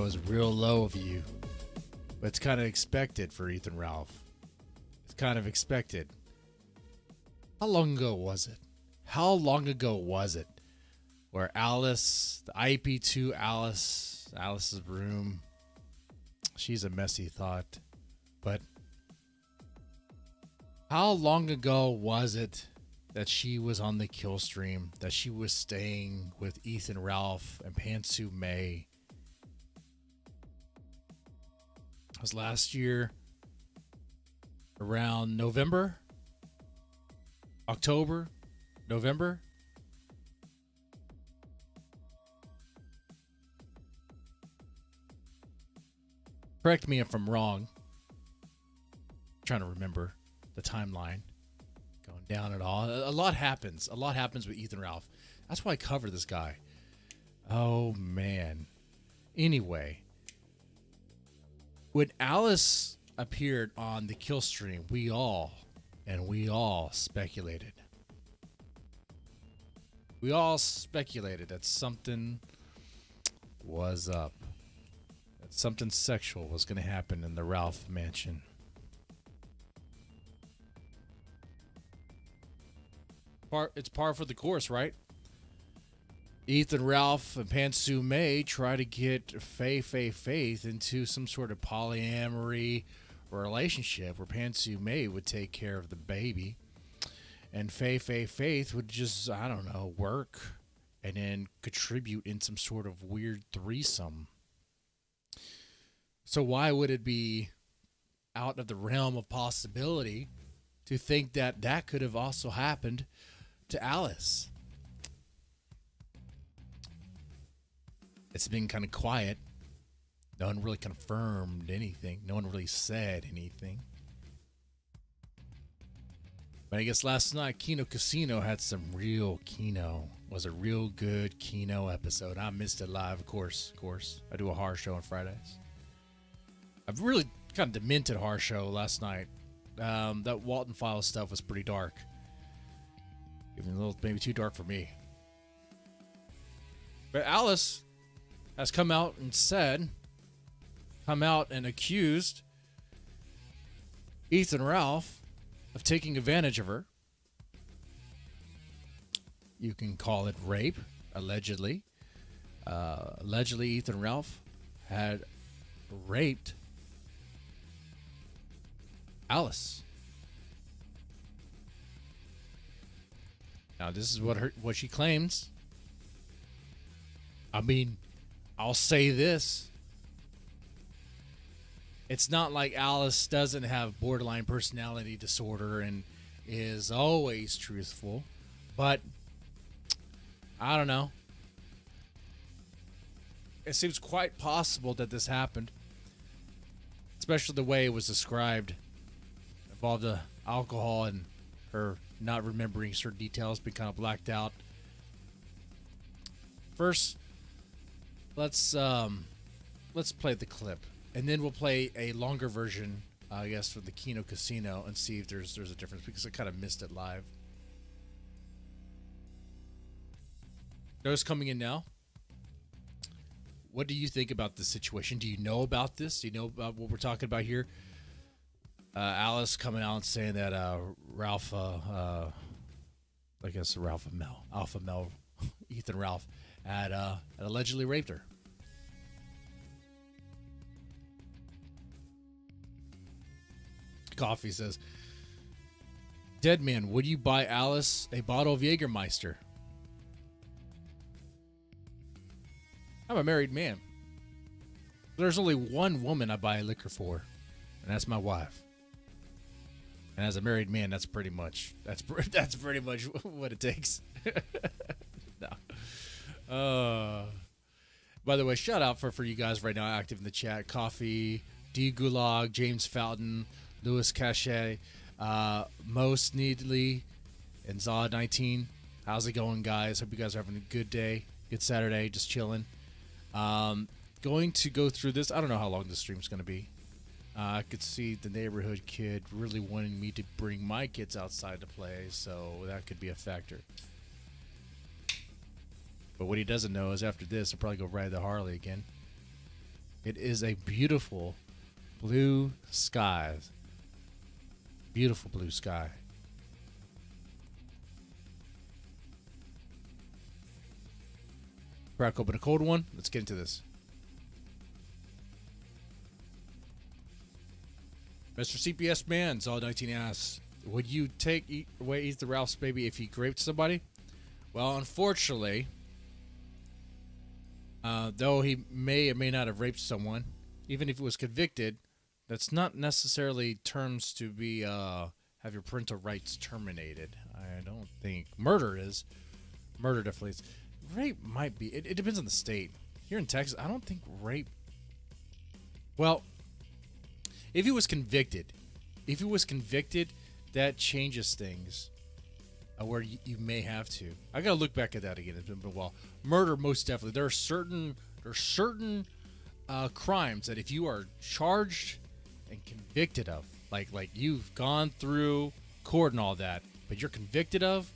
was real low of you, but it's kind of expected for Ethan Ralph. It's kind of expected. How long ago was it? How long ago was it where Alice, the IP2 Alice's room, she's a messy thought, but how long ago was it that she was on the kill stream, that she was staying with Ethan Ralph and Pantsu May? It was last year around November, October, November. Correct me if I'm wrong. I'm trying to remember the timeline going down at all. A lot happens. A lot happens with Ethan Ralph. That's why I cover this guy. Oh, man. Anyway, when Alice appeared on the kill stream, we all speculated. We all speculated that something was up. That something sexual was going to happen in the Ralph mansion. It's par for the course, right? Ethan Ralph and Pantsu May try to get Faith into some sort of polyamory relationship where Pantsu May would take care of the baby and Faith would just, I don't know, work and then contribute in some sort of weird threesome. So why would it be out of the realm of possibility to think that that could have also happened to Alice? It's been kind of quiet. No one really confirmed anything. No one really said anything. But I guess last night, Kino Casino had some real Kino. It was a real good Kino episode. I missed it live, of course. I do a horror show on Fridays. I've really kind of demented horror show last night. That Walton Files stuff was pretty dark. Even a little, maybe too dark for me. But Alice has come out and accused Ethan Ralph of taking advantage of her. You can call it rape, allegedly. Allegedly, Ethan Ralph had raped Alice. Now, this is what she claims. I mean, I'll say this. It's not like Alice doesn't have borderline personality disorder and is always truthful, but I don't know. It seems quite possible that this happened, especially the way it was described. It involved the alcohol and her not remembering certain details, being kind of blacked out. First, let's play the clip, and then we'll play a longer version, I guess, for the Kino Casino and see if there's a difference, because I kind of missed it live. Notice coming in now. What do you think about this situation? Do you know about this? Do you know about what we're talking about here? Alice coming out and saying that Ralph, I guess Alpha Mel, Ethan Ralph had allegedly raped her. Coffee says, Dead man, would you buy Alice a bottle of Jägermeister? I'm a married man. There's only one woman I buy liquor for, and that's my wife. And as a married man, that's pretty much what it takes. No. By the way, shout out for you guys right now active in the chat. Coffee, D Gulag, James Fountain, Louis Cachet, Most Needly, and Zod19. How's it going, guys? Hope you guys are having a good day, good Saturday, just chilling. Going to go through this. I don't know how long this stream's going to be. I could see the neighborhood kid really wanting me to bring my kids outside to play, so that could be a factor. But what he doesn't know is after this, I'll probably go ride the Harley again. It is a beautiful blue sky. Beautiful blue sky. Crack open a cold one. Let's get into this. Mr. CPS Man, Zol 19 asks, would you take away Ethan Ralph's baby if he raped somebody? Well, unfortunately, though he may or may not have raped someone, even if he was convicted, that's not necessarily terms to be have your parental rights terminated. I don't think murder is. Murder definitely is. Rape might be. It depends on the state. Here in Texas, I don't think rape. Well, if he was convicted, that changes things. Where you may have to. I gotta look back at that again. It's been a while. Murder, most definitely. There are certain crimes that if you are charged and convicted of, like you've gone through court and all that, but you're convicted of,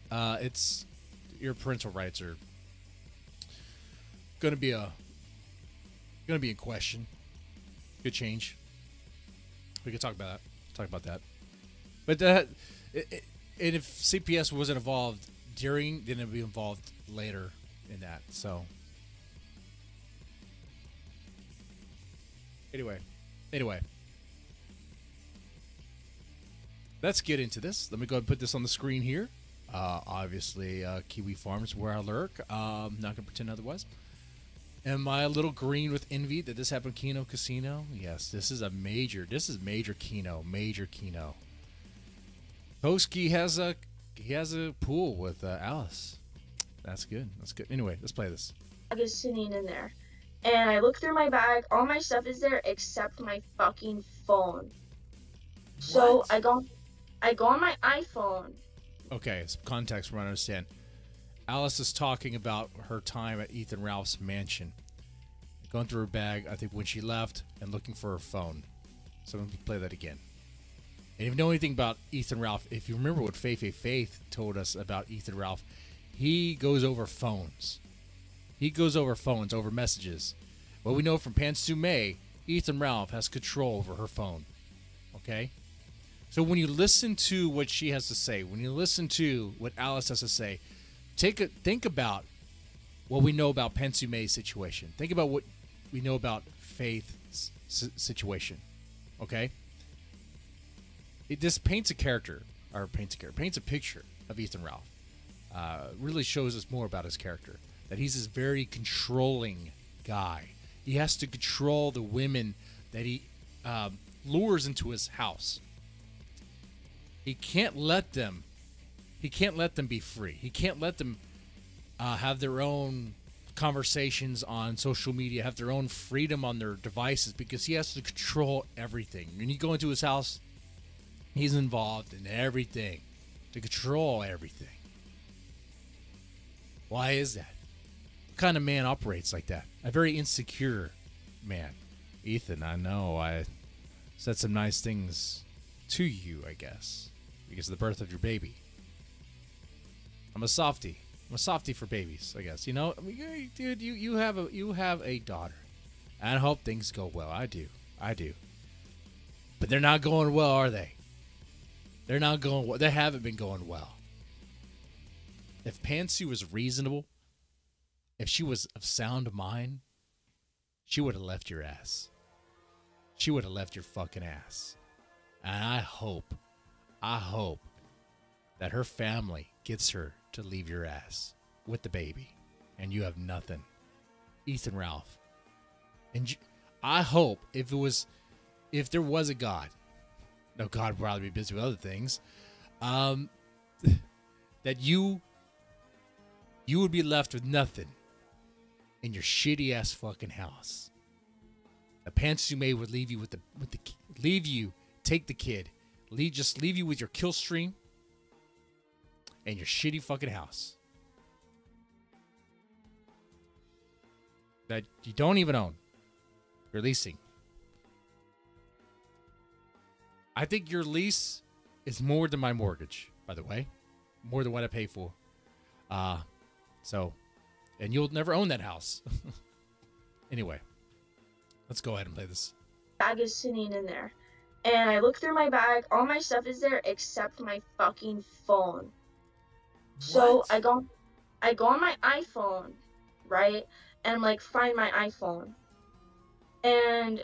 it's your parental rights are gonna be in question. Could change. We could talk about that. But that. And if CPS wasn't involved during, then it'd be involved later in that. So, anyway, let's get into this. Let me go ahead and put this on the screen here. Obviously, Kiwi Farms, where I lurk. Not gonna pretend otherwise. Am I a little green with envy that this happened in Keno Casino? Yes, this is major Keno. Koski has a pool with Alice. That's good. Anyway, let's play this. Bag is sitting in there, and I look through my bag. All my stuff is there except my fucking phone. So I go on my iPhone. Okay, some context from what I understand. Alice is talking about her time at Ethan Ralph's mansion, going through her bag. I think when she left and looking for her phone. So let me play that again. And if you know anything about Ethan Ralph, if you remember what Faith told us about Ethan Ralph, he goes over phones. Over messages. What we know from Pansume, Ethan Ralph has control over her phone. Okay? So when you listen to what she has to say, when you listen to what Alice has to say, think about what we know about Pansume's situation. Think about what we know about Faith's situation. Okay? This paints a picture of Ethan Ralph. Really shows us more about his character. That he's this very controlling guy. He has to control the women that he lures into his house. He can't let them be free. He can't let them have their own conversations on social media, have their own freedom on their devices, because he has to control everything. When you go into his house, he's involved in everything to control everything. Why is that? What kind of man operates like that? A very insecure man. Ethan, I know I said some nice things to you, I guess, because of the birth of your baby. I'm a softie. I'm a softie for babies, I guess. You know, I mean, dude, you have a daughter. I hope things go well. I do. But they're not going well, are they? They're not going well. They haven't been going well. If Pantsu was reasonable, if she was of sound mind, she would have left your ass. She would have left your fucking ass. And I hope that her family gets her to leave your ass with the baby. And you have nothing. Ethan Ralph. And I hope if there was a God, no, God would probably be busy with other things, that you would be left with nothing in your shitty ass fucking house. The Pantsume would leave you with the take the kid, just leave you with your kill stream and your shitty fucking house that you don't even own. You're leasing. I think your lease is more than my mortgage, by the way. More than what I pay for. And you'll never own that house. Anyway. Let's go ahead and play this. Bag is sitting in there. And I look through my bag, all my stuff is there except my fucking phone. So I go on my iPhone, right? And like find my iPhone. And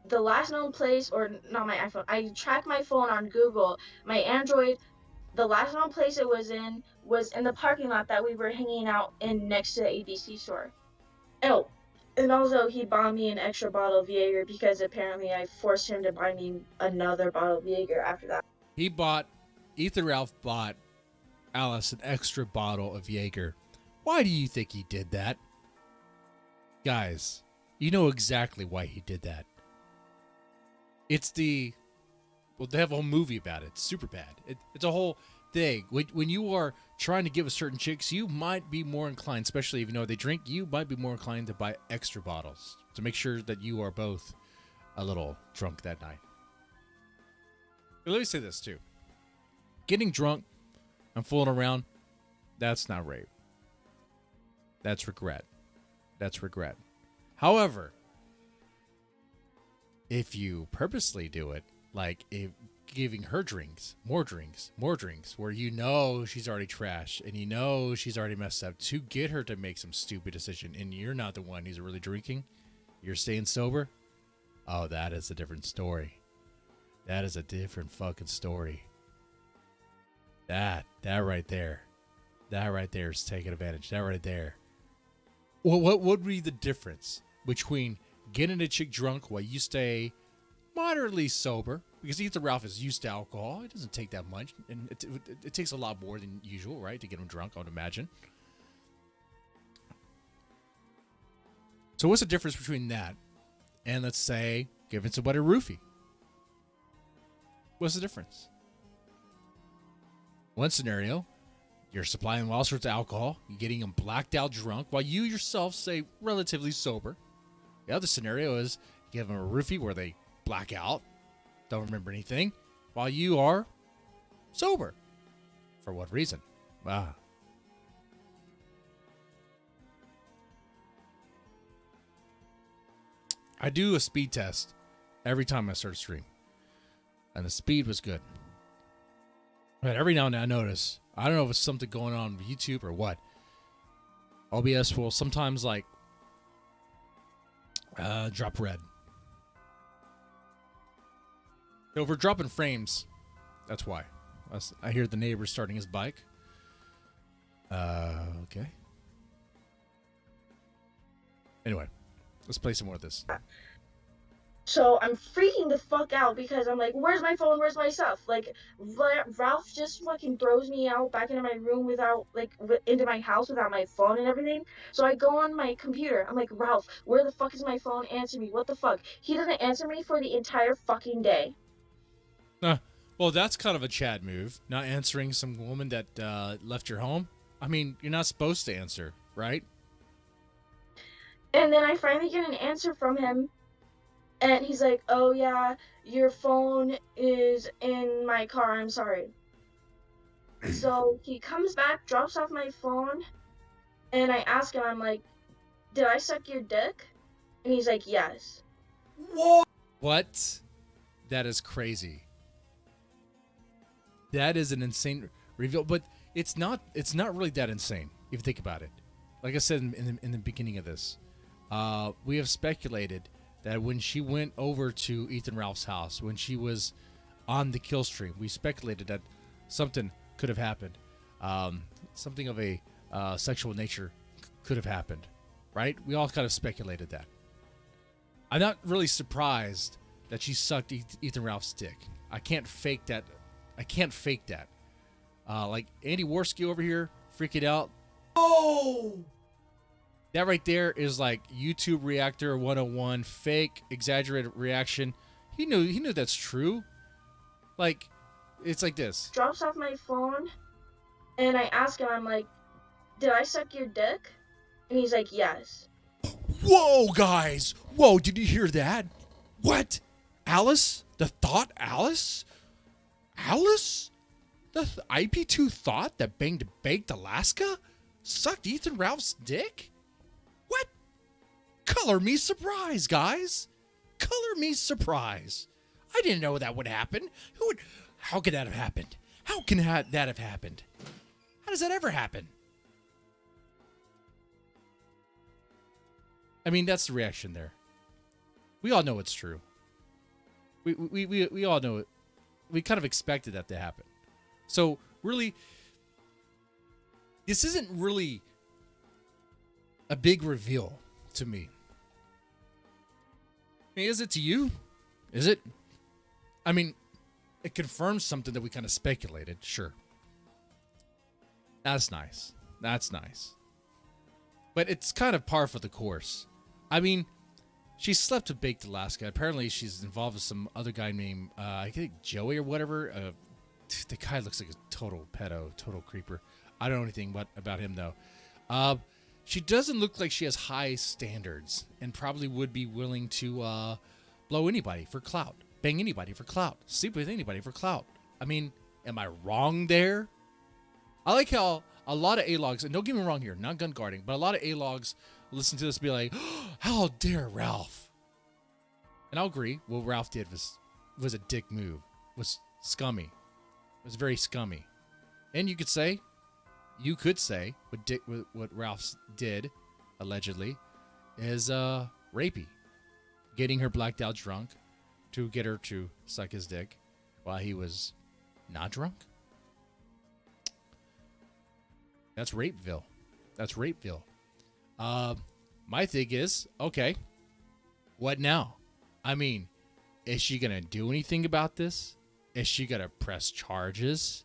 the last known place, or not my iPhone, I track my phone on Google. My Android, the last known place it was in the parking lot that we were hanging out in next to the ABC store. Oh, and also he bought me an extra bottle of Jaeger because apparently I forced him to buy me another bottle of Jaeger after that. Ethan Ralph bought Alice an extra bottle of Jaeger. Why do you think he did that? Guys, you know exactly why he did that. They have a whole movie about it. It's super bad. It's a whole thing. When you are trying to give a certain chicks, you might be more inclined, especially if you know they drink, you might be more inclined to buy extra bottles to make sure that you are both a little drunk that night. But let me say this too. Getting drunk and fooling around, that's not rape. That's regret. That's regret. However, if you purposely do it, like if giving her drinks, where you know she's already trash and you know she's already messed up to get her to make some stupid decision and you're not the one who's really drinking, you're staying sober, oh, that is a different story. That is a different fucking story. That right there is taking advantage. That right there. Well, what would be the difference between getting a chick drunk while you stay moderately sober? Because Ethan Ralph is used to alcohol. It doesn't take that much. And it takes a lot more than usual, right, to get him drunk, I would imagine. So what's the difference between that and, let's say, giving somebody a roofie? What's the difference? One scenario, you're supplying all sorts of alcohol. You're getting them blacked out drunk while you yourself stay relatively sober. The other scenario is give them a roofie where they black out, don't remember anything, while you are sober. For what reason? Wow. I do a speed test every time I start a stream. And the speed was good. But every now and then I notice, I don't know if it's something going on with YouTube or what, OBS will sometimes like drop red. So if we're dropping frames, that's why. I hear the neighbor starting his bike. Okay. Anyway, let's play some more of this. So I'm freaking the fuck out because I'm like, where's my phone? Where's my stuff? Like, Ralph just fucking throws me out back into my room without, like, into my house without my phone and everything. So I go on my computer. I'm like, Ralph, where the fuck is my phone? Answer me. What the fuck? He doesn't answer me for the entire fucking day. Well, that's kind of a Chad move. Not answering some woman that left your home. I mean, you're not supposed to answer, right? And then I finally get an answer from him. And he's like, oh yeah, your phone is in my car, I'm sorry. So he comes back, drops off my phone, and I ask him, I'm like, did I suck your dick? And he's like, yes. What? That is crazy. That is an insane reveal, but it's not really that insane if you think about it. Like I said in the beginning of this, we have speculated that when she went over to Ethan Ralph's house, when she was on the kill stream, we speculated that something could have happened. Something of a sexual nature could have happened, right? We all kind of speculated that. I'm not really surprised that she sucked Ethan Ralph's dick. I can't fake that. Like Andy Worski over here freaking out. Oh! That right there is like YouTube Reactor 101, fake, exaggerated reaction. He knew that's true. Like, it's like this. Drops off my phone, and I ask him, I'm like, did I suck your dick? And he's like, yes. Whoa, guys. Whoa, did you hear that? What? Alice? The thought Alice? Alice? The IP2 thought that baked Alaska? Sucked Ethan Ralph's dick? What? Color me surprised, guys. Color me surprised. I didn't know that would happen. How could that have happened? How can that have happened? How does that ever happen? I mean, that's the reaction there. We all know it's true. We all know it. We kind of expected that to happen. So really, this isn't really a big reveal to me. I mean, is it to you? Is it? I mean, it confirms something that we kind of speculated. Sure. That's nice. That's nice. But it's kind of par for the course. I mean, she slept with Baked Alaska. Apparently, she's involved with some other guy named, I think Joey or whatever. The guy looks like a total pedo, total creeper. I don't know anything about him, though. She doesn't look like she has high standards and probably would be willing to blow anybody for clout, bang anybody for clout, sleep with anybody for clout. I mean, am I wrong there? I like how a lot of A-logs, and don't get me wrong here, not gun guarding, but a lot of A-logs listen to this and be like, oh, how dare Ralph? And I'll agree, what Ralph did was a dick move, was scummy. It was very scummy. And you could say what Ralph did, allegedly, is rapey. Getting her blacked out drunk to get her to suck his dick while he was not drunk. That's Rapeville. That's Rapeville. My thing is, okay, what now? I mean, is she going to do anything about this? Is she going to press charges?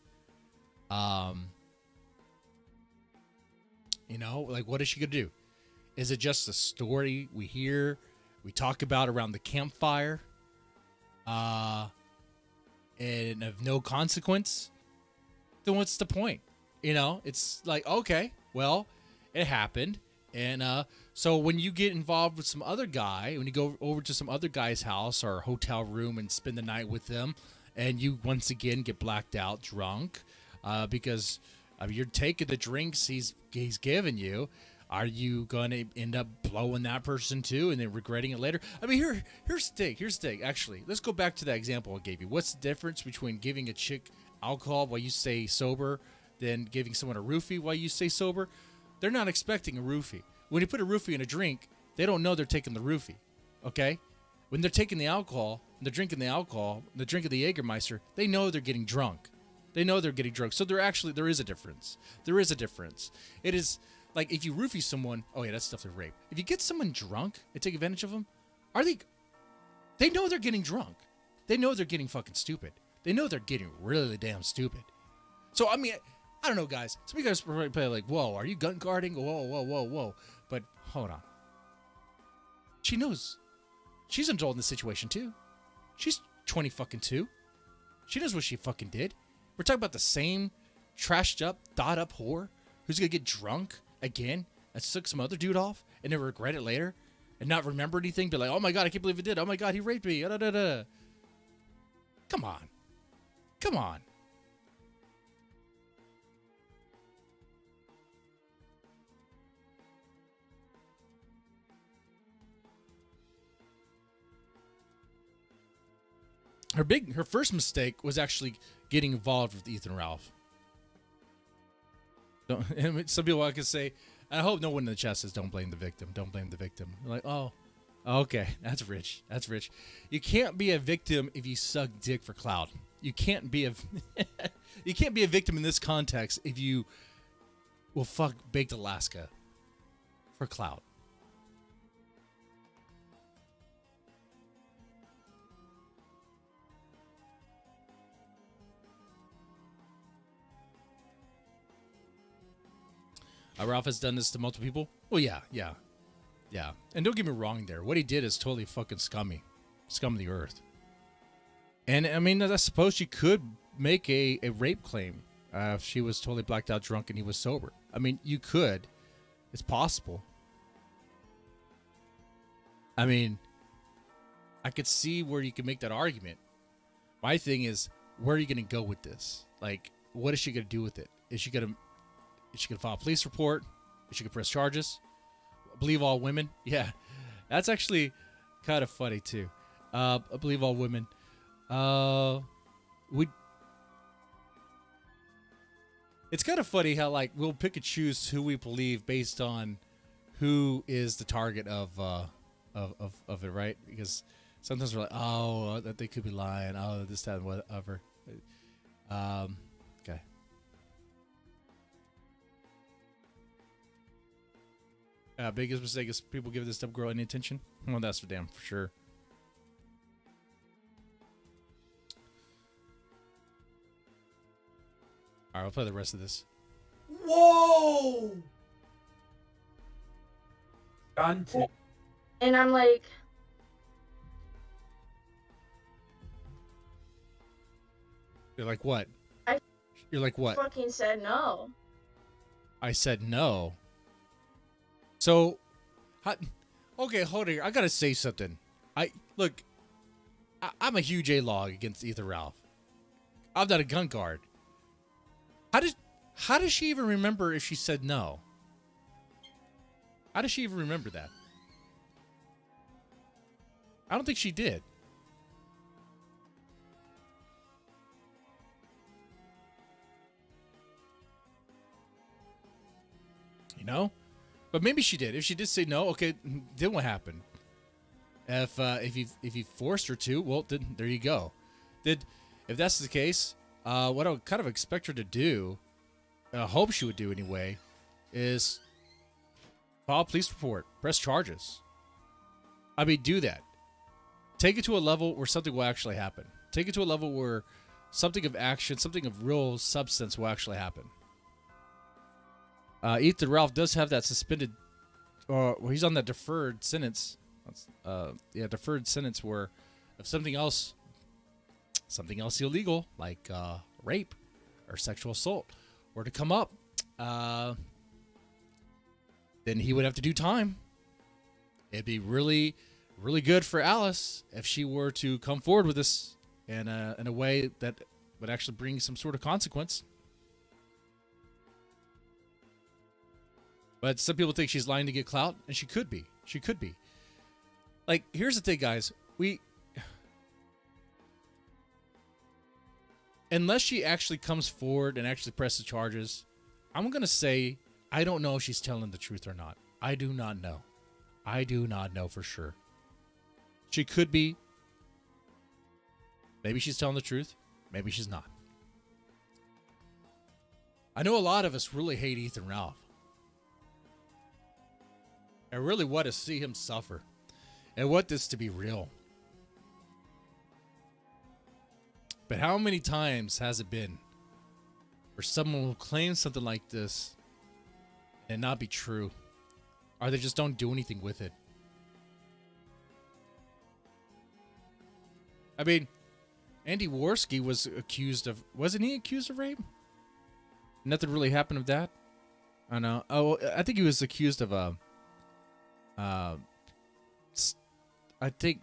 You know, like, what is she going to do? Is it just a story we hear, we talk about around the campfire, and of no consequence? Then what's the point? You know, it's like, okay, well, it happened. And so when you get involved with some other guy, when you go over to some other guy's house or hotel room and spend the night with them, and you once again get blacked out drunk because you're taking the drinks he's giving you, are you going to end up blowing that person too and then regretting it later? I mean, here's the thing. Actually, let's go back to that example I gave you. What's the difference between giving a chick alcohol while you stay sober than giving someone a roofie while you stay sober? They're not expecting a roofie. When you put a roofie in a drink, they don't know they're taking the roofie, okay? When they're taking the alcohol, they're drinking the alcohol, they're drinking the Jägermeister, they know they're getting drunk. They know they're getting drunk. So there is a difference. There is a difference. It is like if you roofie someone, oh yeah, that's stuff like rape. If you get someone drunk and take advantage of them, they know they're getting drunk. They know they're getting fucking stupid. They know they're getting really damn stupid. So, I mean, I don't know, guys. Some of you guys are probably like, whoa, are you gun guarding? Whoa. But hold on. She knows. She's involved in the situation, too. She's 20 fucking 2. She knows what she fucking did. We're talking about the same trashed up, thought up whore who's going to get drunk again and suck some other dude off and then regret it later and not remember anything. Be like, oh my God, I can't believe it did. Oh my God, he raped me. Come on. Come on. Her first mistake was actually getting involved with Ethan Ralph. Some people I could say, I hope no one in the chat says, don't blame the victim. Don't blame the victim. Like, oh, okay, that's rich. That's rich. You can't be a victim if you suck dick for clout. You can't be you can't be a victim in this context if you will fuck Baked Alaska for clout. Ralph has done this to multiple people. Well, yeah. And don't get me wrong there. What he did is totally fucking scummy. Scum of the earth. And, I mean, I suppose she could make a rape claim if she was totally blacked out drunk and he was sober. I mean, you could. It's possible. I mean, I could see where you can make that argument. My thing is, where are you going to go with this? Like, what is she going to do with it? Is she going to file a police report? Is she going to press charges? Believe all women? Yeah. That's actually kind of funny too. I believe all women. We. It's kind of funny how like we'll pick and choose who we believe based on who is the target of it, right? Because sometimes we're like, oh, that they could be lying. Oh, this, that, and whatever. Okay. Biggest mistake is people give this dumb girl any attention. Well, that's for damn for sure. All right, I'll play the rest of this. Whoa! Content. And I'm like, You're like, what? I You're like, what? fucking said no. I said no. So, okay, hold on. I gotta say something. I'm a huge A-log against Ethan Ralph. I'm not a gun guard. How does she even remember if she said no? How does she even remember that? I don't think she did. You know? But maybe she did. If she did say no, okay, then what happened? If you forced her to, well, then there you go. If that's the case, what I would kind of expect her to do, I hope she would do anyway, is file a police report, press charges. I mean, do that. Take it to a level where something will actually happen. Take it to a level where something of action, something of real substance will actually happen. Ethan Ralph does have that suspended, well, he's on that deferred sentence. Deferred sentence where if something else illegal like rape or sexual assault were to come up, then he would have to do time. It'd be really, really good for Alice if she were to come forward with this in a way that would actually bring some sort of consequence. But some people think she's lying to get clout, and she could be. She could be. Like, here's the thing, guys. Unless she actually comes forward and actually presses charges, I'm going to say I don't know if she's telling the truth or not. I do not know. I do not know for sure. She could be. Maybe she's telling the truth. Maybe she's not. I know a lot of us really hate Ethan Ralph. I really want to see him suffer. And want this to be real. But how many times has it been where someone will claim something like this and not be true? Or they just don't do anything with it? I mean, Andy Worski was accused of... Wasn't he accused of rape? Nothing really happened of that? I know. Oh, I think he was accused of I think...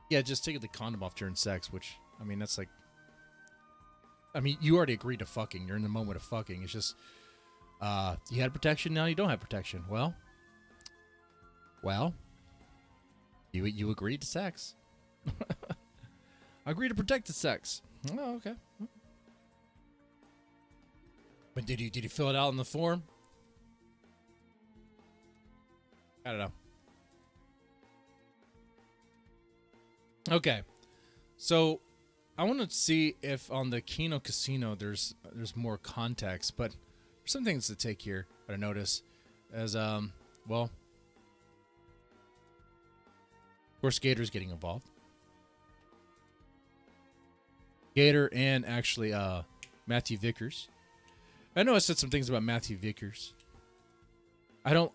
Yeah, just taking the condom off during sex, which, I mean, that's like... I mean, you already agreed to fucking. You're in the moment of fucking. It's just... you had protection, now you don't have protection. Well... You agreed to sex. I agreed to protect the sex. Oh, okay. But did you fill it out in the form? I don't know. Okay, so I want to see if on the Keno Casino there's more context, but there's some things to take here that I notice as well. Of course, Gator's getting involved. Gator and actually Matthew Vickers. I know I said some things about Matthew Vickers. I don't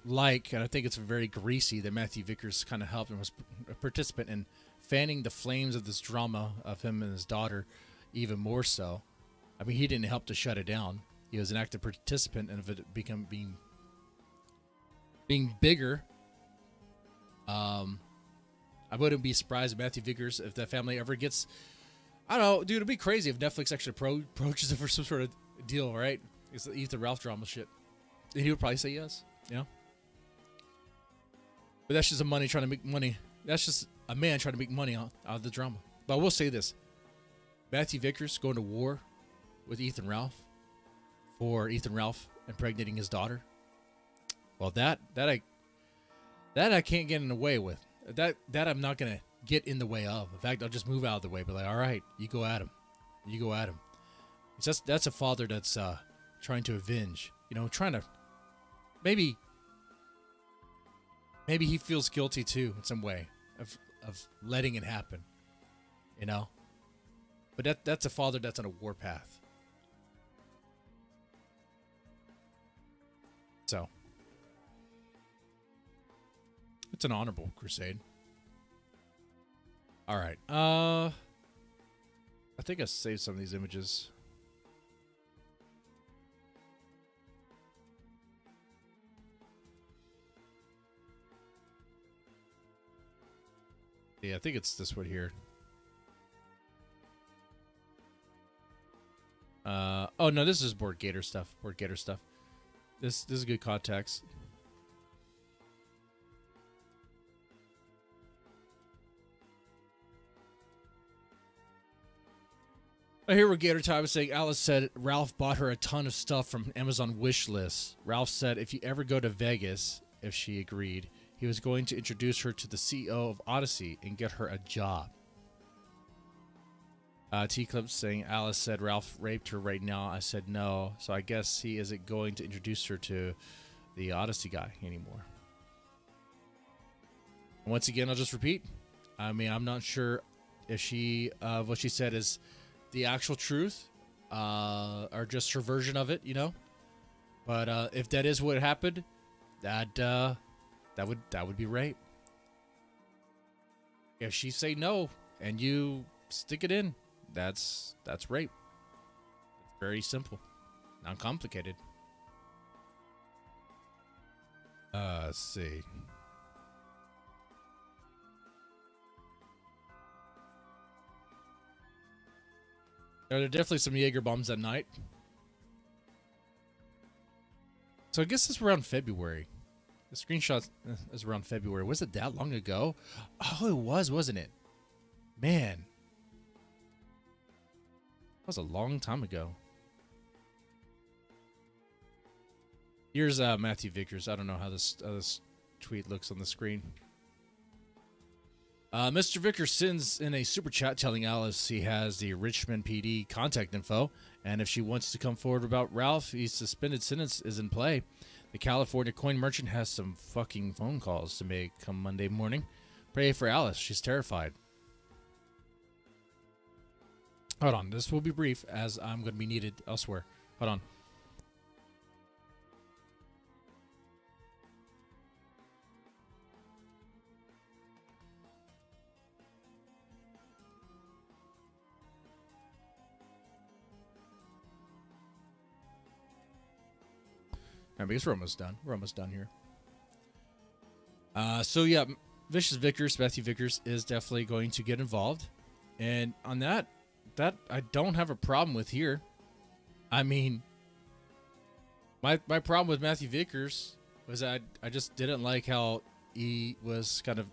like, and I think it's very greasy that Matthew Vickers kind of helped and was a participant in fanning the flames of this drama of him and his daughter even more so. I mean, he didn't help to shut it down. He was an active participant and if it being bigger. I wouldn't be surprised if Matthew Vickers, if that family ever gets, I don't know, dude, it'd be crazy if Netflix actually approaches it for some sort of deal, right? It's the Ethan Ralph drama shit. And he would probably say yes, you know? But that's just a money trying to make money. That's just a man trying to make money out of the drama. But I will say this. Matthew Vickers going to war with Ethan Ralph for Ethan Ralph impregnating his daughter. Well, that I can't get in the way with. That I'm not going to get in the way of. In fact, I'll just move out of the way. But like, all right, you go at him. You go at him. It's just, that's a father that's trying to avenge. You know, trying to maybe he feels guilty too in some way of letting it happen. You know, but that's a father that's on a war path. So it's an honorable crusade. All right. I think I saved some of these images. Yeah, I think it's this one here. Oh no, this is Board Gator stuff. Board Gator stuff. This is good context. I hear what Gator Time is saying. Alice said Ralph bought her a ton of stuff from Amazon wish list. Ralph said if you ever go to Vegas, if she agreed, he was going to introduce her to the CEO of Odyssey and get her a job. T-Clip saying Alice said Ralph raped her right now. I said no, so I guess he isn't going to introduce her to the Odyssey guy anymore. Once again, I'll just repeat. I mean, I'm not sure if she what she said is the actual truth or just her version of it, you know. But if that is what happened, that would be rape. If she say no and you stick it in, that's rape. It's very simple, not complicated. Let's see. There are definitely some Jaeger bombs at night. So I guess it's around February. The screenshot is around February. Was it that long ago? Oh, it was, wasn't it? Man. That was a long time ago. Here's Matthew Vickers. I don't know how this tweet looks on the screen. Mr. Vickers sends in a super chat telling Alice he has the Richmond PD contact info, and if she wants to come forward about Ralph, his suspended sentence is in play. The California coin merchant has some fucking phone calls to make come Monday morning. Pray for Alice. She's terrified. Hold on. This will be brief as I'm going to be needed elsewhere. Hold on. I guess we're almost done. We're almost done here. So yeah, Vicious Vickers, Matthew Vickers is definitely going to get involved. And on that I don't have a problem with here. I mean, my problem with Matthew Vickers was I just didn't like how he was kind of,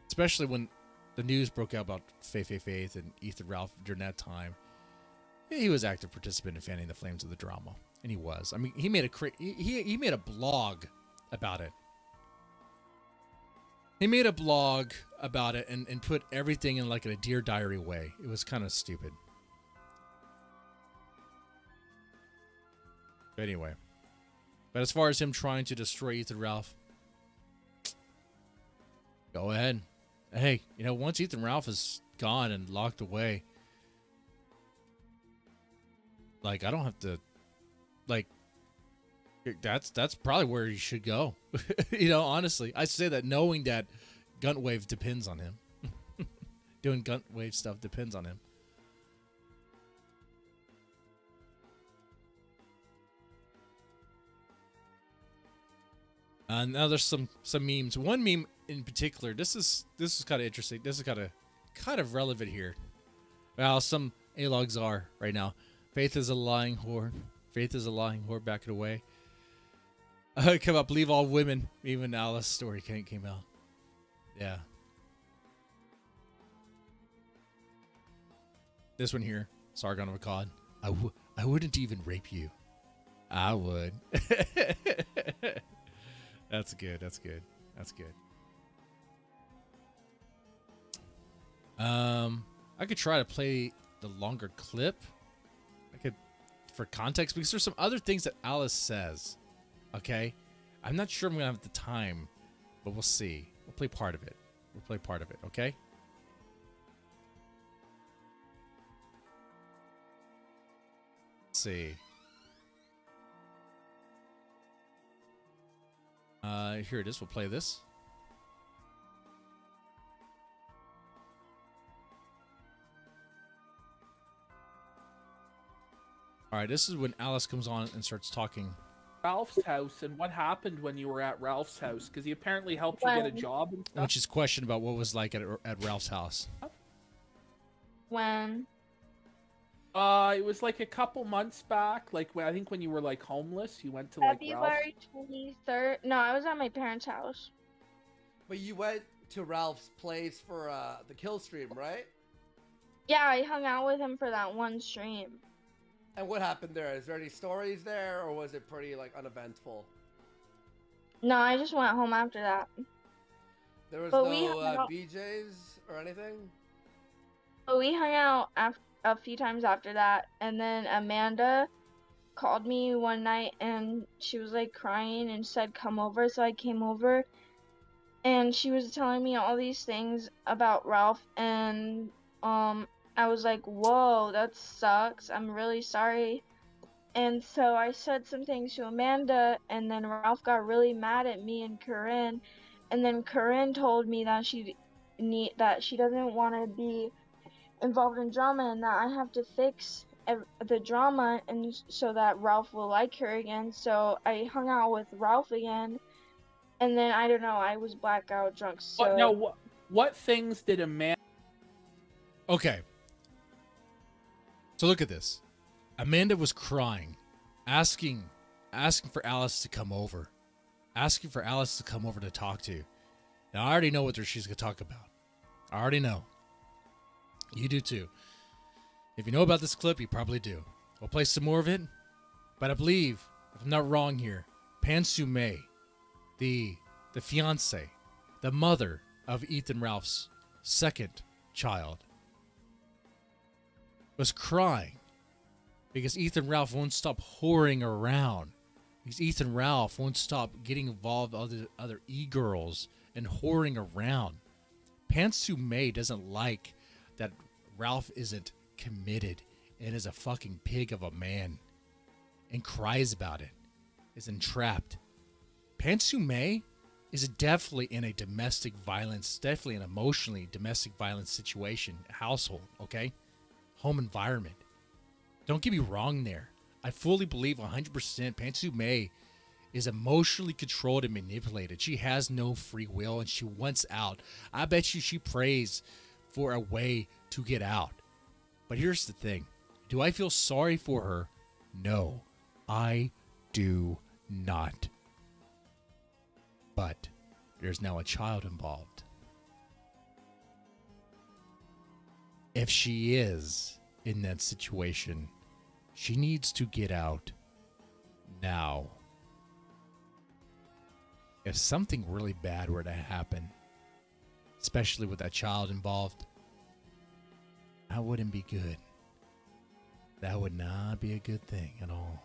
especially when the news broke out about Faith and Ethan Ralph during that time. He was active participant in fanning the flames of the drama. And he was. I mean, he made he made a blog about it. He made a blog about it and put everything in like a Dear Diary way. It was kind of stupid. But anyway. But as far as him trying to destroy Ethan Ralph, go ahead. Hey, you know, once Ethan Ralph is gone and locked away, like, I don't have to, like, that's probably where he should go. You know, honestly, I say that knowing that Guntwave depends on him. Doing Guntwave stuff depends on him. Now there's some memes. One meme in particular. This is kind of interesting. This is kind of relevant here. Well, some A-logs are right now. Faith is a lying whore. Faith is a lying whore. Back it away. Come up, believe all women. Even Alice's story came out. Yeah. This one here, Sargon of Akkad. I wouldn't even rape you. I would. That's good. That's good. That's good. I could try to play the longer clip. I could, for context, because there's some other things that Alice says. Okay, I'm not sure I'm gonna have the time, but we'll see. We'll play part of it. We'll play part of it. Okay. Let's see. Here it is. We'll play this. All right, this is when Alice comes on and starts talking. Ralph's house, and what happened when you were at Ralph's house? Because he apparently helped you get a job and stuff. When she's questioned about what was like at Ralph's house. When? It was like a couple months back. Like I think when you were like homeless, you went to like February 23rd. No, I was at my parents' house. But you went to Ralph's place for the kill stream, right? Yeah, I hung out with him for that one stream. And what happened there? Is there any stories there, or was it pretty like uneventful? No, I just went home after that. There was But no we hung out- BJs or anything? But we hung out a few times after that, and then Amanda called me one night and she was like crying and said come over, so I came over and she was telling me all these things about Ralph, and I was like, whoa, that sucks, I'm really sorry. And so I said some things to Amanda, and then Ralph got really mad at me and Corinne, and then Corinne told me that she doesn't want to be involved in drama and that I have to fix the drama and so that Ralph will like her again. So I hung out with Ralph again, and then I don't know, I was blackout drunk. So what things did Amanda? Okay. So look at this. Amanda was crying, asking for Alice to come over. Asking for Alice to come over to talk to. Now, I already know what she's going to talk about. I already know. You do too. If you know about this clip, you probably do. We'll play some more of it. But I believe, if I'm not wrong here, Pansu May, the fiance, the mother of Ethan Ralph's second child, was crying because Ethan Ralph won't stop whoring around. Because Ethan Ralph won't stop getting involved with other e-girls and whoring around. Pansu May doesn't like that Ralph isn't committed and is a fucking pig of a man and cries about it, is entrapped. Pansu May is definitely in a domestic violence, definitely an emotionally domestic violence situation, household, okay? Home environment. Don't get me wrong there. I fully believe 100% Pansu May is emotionally controlled and manipulated. She has no free will and she wants out. I bet you she prays for a way to get out. But here's the thing. Do I feel sorry for her? No, I do not. But there's now a child involved. If she is in that situation, she needs to get out now. If something really bad were to happen, especially with that child involved, that wouldn't be good. That would not be a good thing at all.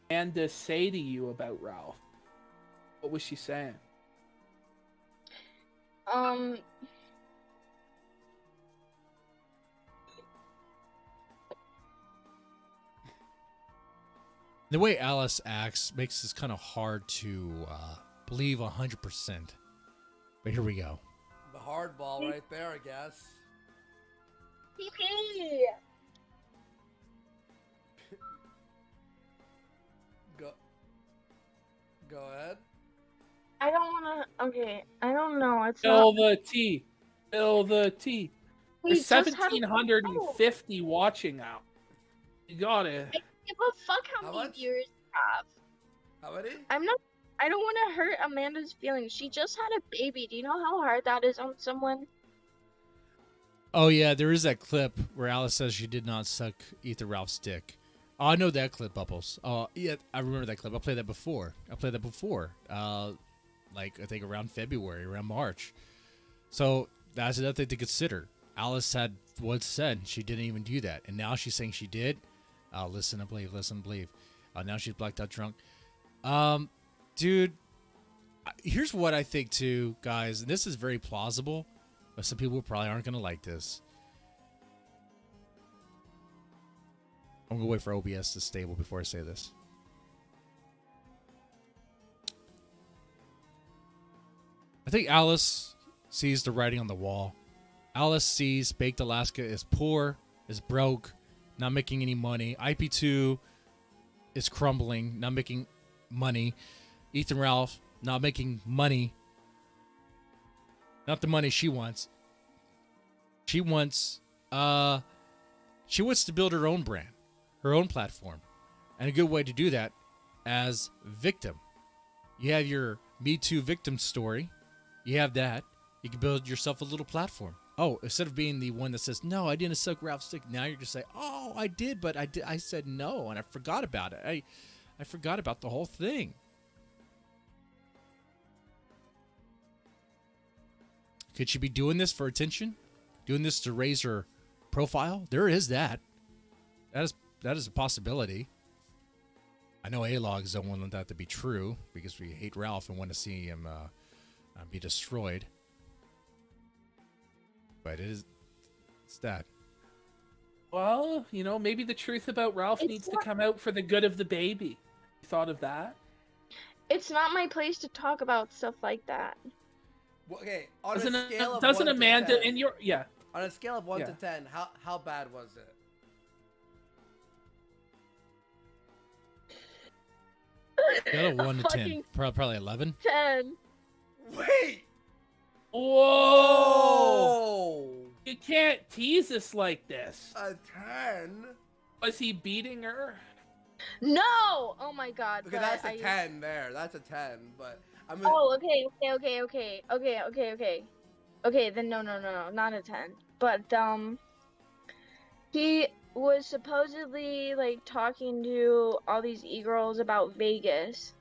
Amanda say to you about Ralph? What was she saying? The way Alice acts makes this kind of hard to believe 100%. But here we go. The hardball right there, I guess. Go ahead. I don't want to. Okay, I don't know. It's Spill not. the tea. Spill the tea. We There's just had a- 1,750 watching now. You got it. Give a fuck how How many much? viewers you have. How many? I don't want to hurt Amanda's feelings. She just had a baby. Do you know how hard that is on someone? Oh yeah, there is that clip where Alice says she did not suck Ethan Ralph's dick. Oh, I know that clip, Bubbles. Oh yeah, I remember that clip. I played that before. Like I think around February, around March. So that's another thing to consider. Alice had once said she didn't even do that, and now she's saying she did. Listen and believe. Listen and believe. Now she's blacked out drunk. Dude, here's what I think too, guys. And this is very plausible, but some people probably aren't gonna like this. I'm gonna wait for OBS to stable before I say this. I think Alice sees the writing on the wall. Alice sees Baked Alaska is poor, is broke, not making any money. IP2 is crumbling, not making money. Ethan Ralph not making money. Not the money she wants. She wants to build her own brand, her own platform. And a good way to do that as victim. You have your Me Too victim story. You have that. You can build yourself a little platform. Oh, instead of being the one that says, no, I didn't suck Ralph's dick, now you're just saying, oh, I did, but I said no, and I forgot about it. I forgot about the whole thing. Could she be doing this for attention? Doing this to raise her profile? There is that. That is a possibility. I know A-Logs don't want that to be true because we hate Ralph and want to see him be destroyed. But it's that. Well, you know, maybe the truth about Ralph needs to come out for the good of the baby. You thought of that? It's not my place to talk about stuff like that. Well, okay, on Doesn't a scale of doesn't 1 to Amanda 10, in your on a scale of 1 Yeah. to 10, how bad was it? Scale of 1 to 10. Probably 11. 10. Wait! Whoa! Oh! You can't tease us like this. A 10? Was he beating her? No! Oh my god. Because but that's a 10 there. That's a 10, but I'm Oh, okay. Okay, then no, not a 10. But, he was supposedly, like, talking to all these e-girls about Vegas.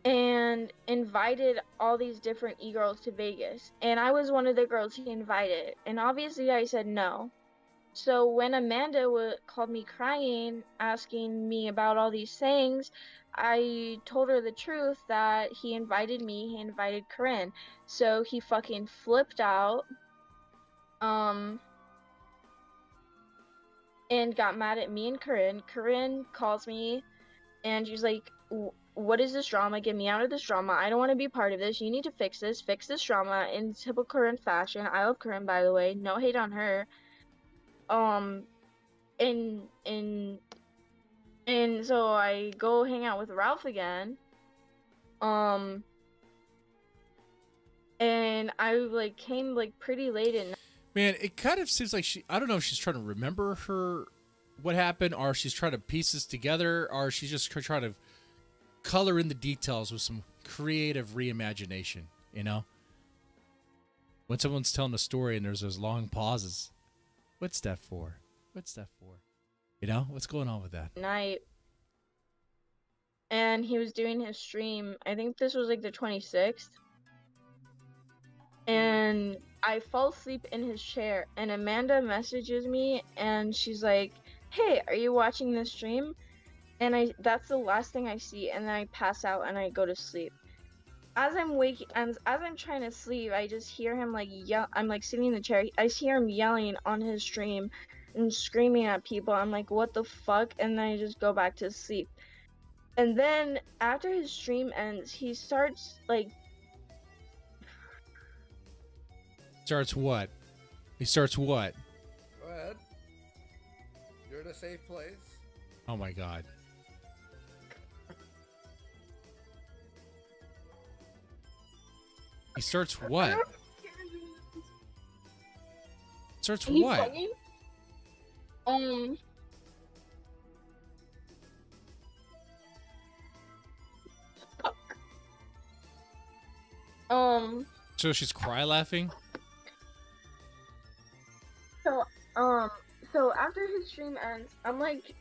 And invited all these different e-girls to Vegas. And I was one of the girls he invited. And obviously I said no. So when Amanda called me crying, asking me about all these things, I told her the truth that he invited me, he invited Corinne. So he fucking flipped out. And got mad at me and Corinne. Corinne calls me and she's like, what is this drama? Get me out of this drama. I don't want to be part of this. You need to fix this drama in typical Corinne fashion. I love Corinne, by the way. No hate on her. And so I go hang out with Ralph again. And I like came like pretty late at night. Man, it kind of seems like I don't know if she's trying to remember what happened, or she's trying to piece this together, or she's just trying to color in the details with some creative reimagination, you know? When someone's telling a story and there's those long pauses, what's that for? You know, what's going on with that? Night. And he was doing his stream. I think this was like the 26th. And I fall asleep in his chair. And Amanda messages me and she's like, hey, are you watching this stream? And that's the last thing I see. And then I pass out and I go to sleep. As I'm trying to sleep, I just hear him like yell. I'm like sitting in the chair. I hear him yelling on his stream and screaming at people. I'm like, what the fuck? And then I just go back to sleep. And then after his stream ends, he starts like. Starts what? He starts what? Go ahead. You're in a safe place. Oh my god. He starts what? Starts Are you what? playing? So she's cry laughing. So so after his stream ends, I'm like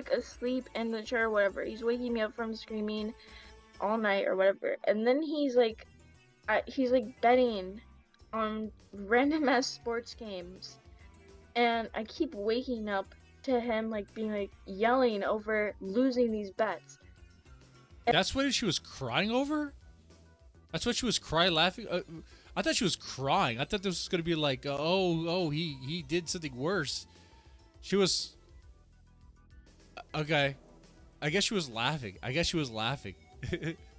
asleep in the chair or whatever. He's waking me up from screaming all night or whatever, and then he's like betting on random ass sports games, and I keep waking up to him like being like yelling over losing these bets. That's what she was crying over. That's what she was cry laughing. I thought she was crying. I thought this was gonna be like, he did something worse. She was okay. I guess she was laughing.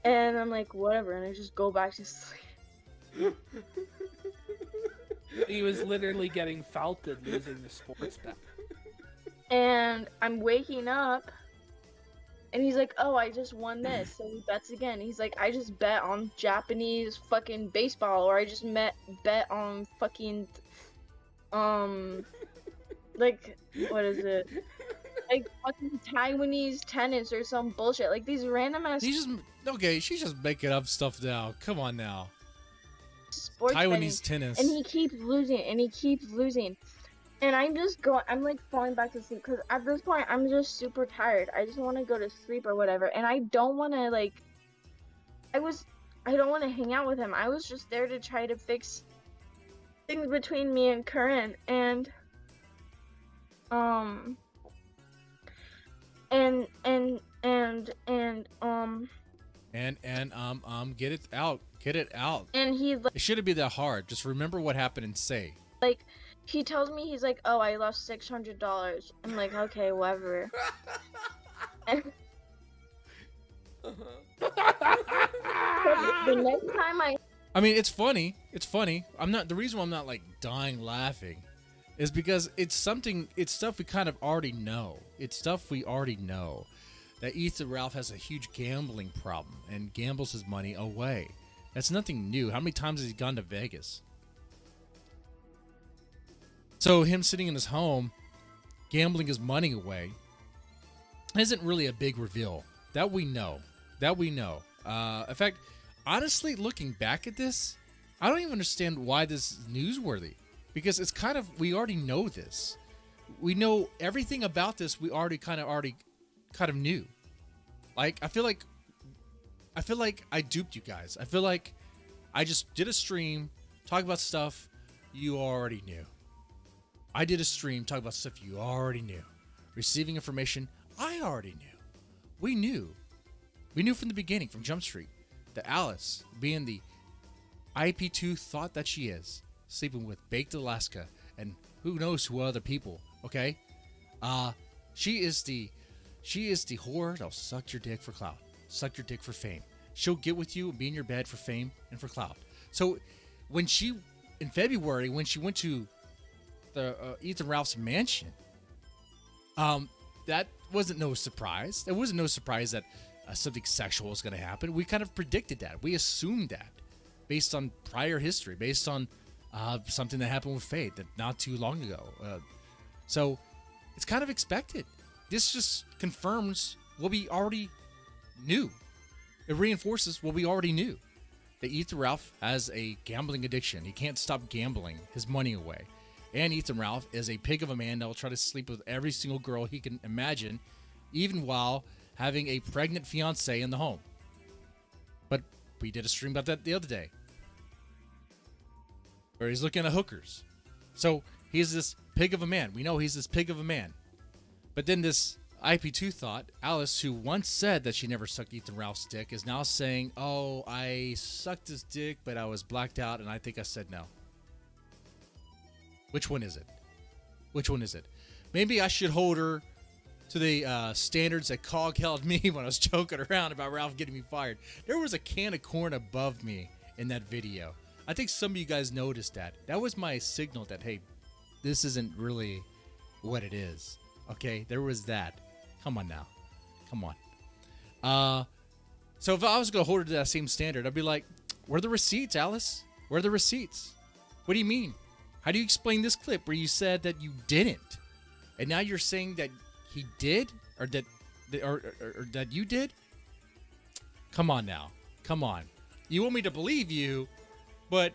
And I'm like, whatever, and I just go back to sleep. He was literally getting felted losing the sports bet. And I'm waking up, and he's like, oh, I just won this. So he bets again. He's like, I just bet on Japanese fucking baseball, or I just bet on fucking, like, what is it? Like fucking Taiwanese tennis or some bullshit. Like these random ass She's just making up stuff now. Come on now. sports Taiwanese betting, tennis. and he keeps losing. And I'm like falling back to sleep because at this point I'm just super tired. I just want to go to sleep or whatever, and I don't want to I don't want to hang out with him. I was just there to try to fix things between me and Curran, and get it out. and he It shouldn't be that hard. Just remember what happened and say. like he tells me, he's like, oh, I lost $600. I'm like, okay, whatever. And the next time I mean, it's funny. The reason why I'm not like dying laughing is because it's stuff we kind of already know. That Ethan Ralph has a huge gambling problem and gambles his money away. That's nothing new. How many times has he gone to Vegas? So him sitting in his home, gambling his money away, isn't really a big reveal. That we know. In fact, honestly, looking back at this, I don't even understand why this is newsworthy. Because it's kind of, we already know this. We know everything about this. We already kind of knew. Like, I feel like I duped you guys. I feel like I just did a stream, talk about stuff you already knew. I did a stream, talk about stuff you already knew. Receiving information I already knew. We knew from the beginning, from Jump Street, that Alice, being the IP2 thought that she is, sleeping with Baked Alaska and who knows who other people, okay? She is the whore that'll suck your dick for clout, suck your dick for fame. She'll get with you and be in your bed for fame and for clout. So in February, when she went to the Ethan Ralph's mansion, that wasn't no surprise. There wasn't no surprise that something sexual was going to happen. We kind of predicted that. We assumed that based on prior history, based on something that happened with Fate that not too long ago. So it's kind of expected. This just confirms what we already knew. It reinforces what we already knew. That Ethan Ralph has a gambling addiction. He can't stop gambling his money away. And Ethan Ralph is a pig of a man that will try to sleep with every single girl he can imagine, even while having a pregnant fiancée in the home. But we did a stream about that the other day, where he's looking at hookers. So he's this pig of a man. We know he's this pig of a man. But then this IP2 thought, Alice, who once said that she never sucked Ethan Ralph's dick, is now saying, oh, I sucked his dick, but I was blacked out, and I think I said no. Which one is it? Maybe I should hold her to the standards that Cog held me when I was joking around about Ralph getting me fired. There was a can of corn above me in that video. I think some of you guys noticed that. That was my signal that, hey, this isn't really what it is. Okay, there was that. Come on now. Come on. So if I was going to hold her to that same standard, I'd be like, where are the receipts, Alice? Where are the receipts? What do you mean? How do you explain this clip where you said that you didn't? And now you're saying that he did? Or that you did? Come on now. Come on. You want me to believe you, But,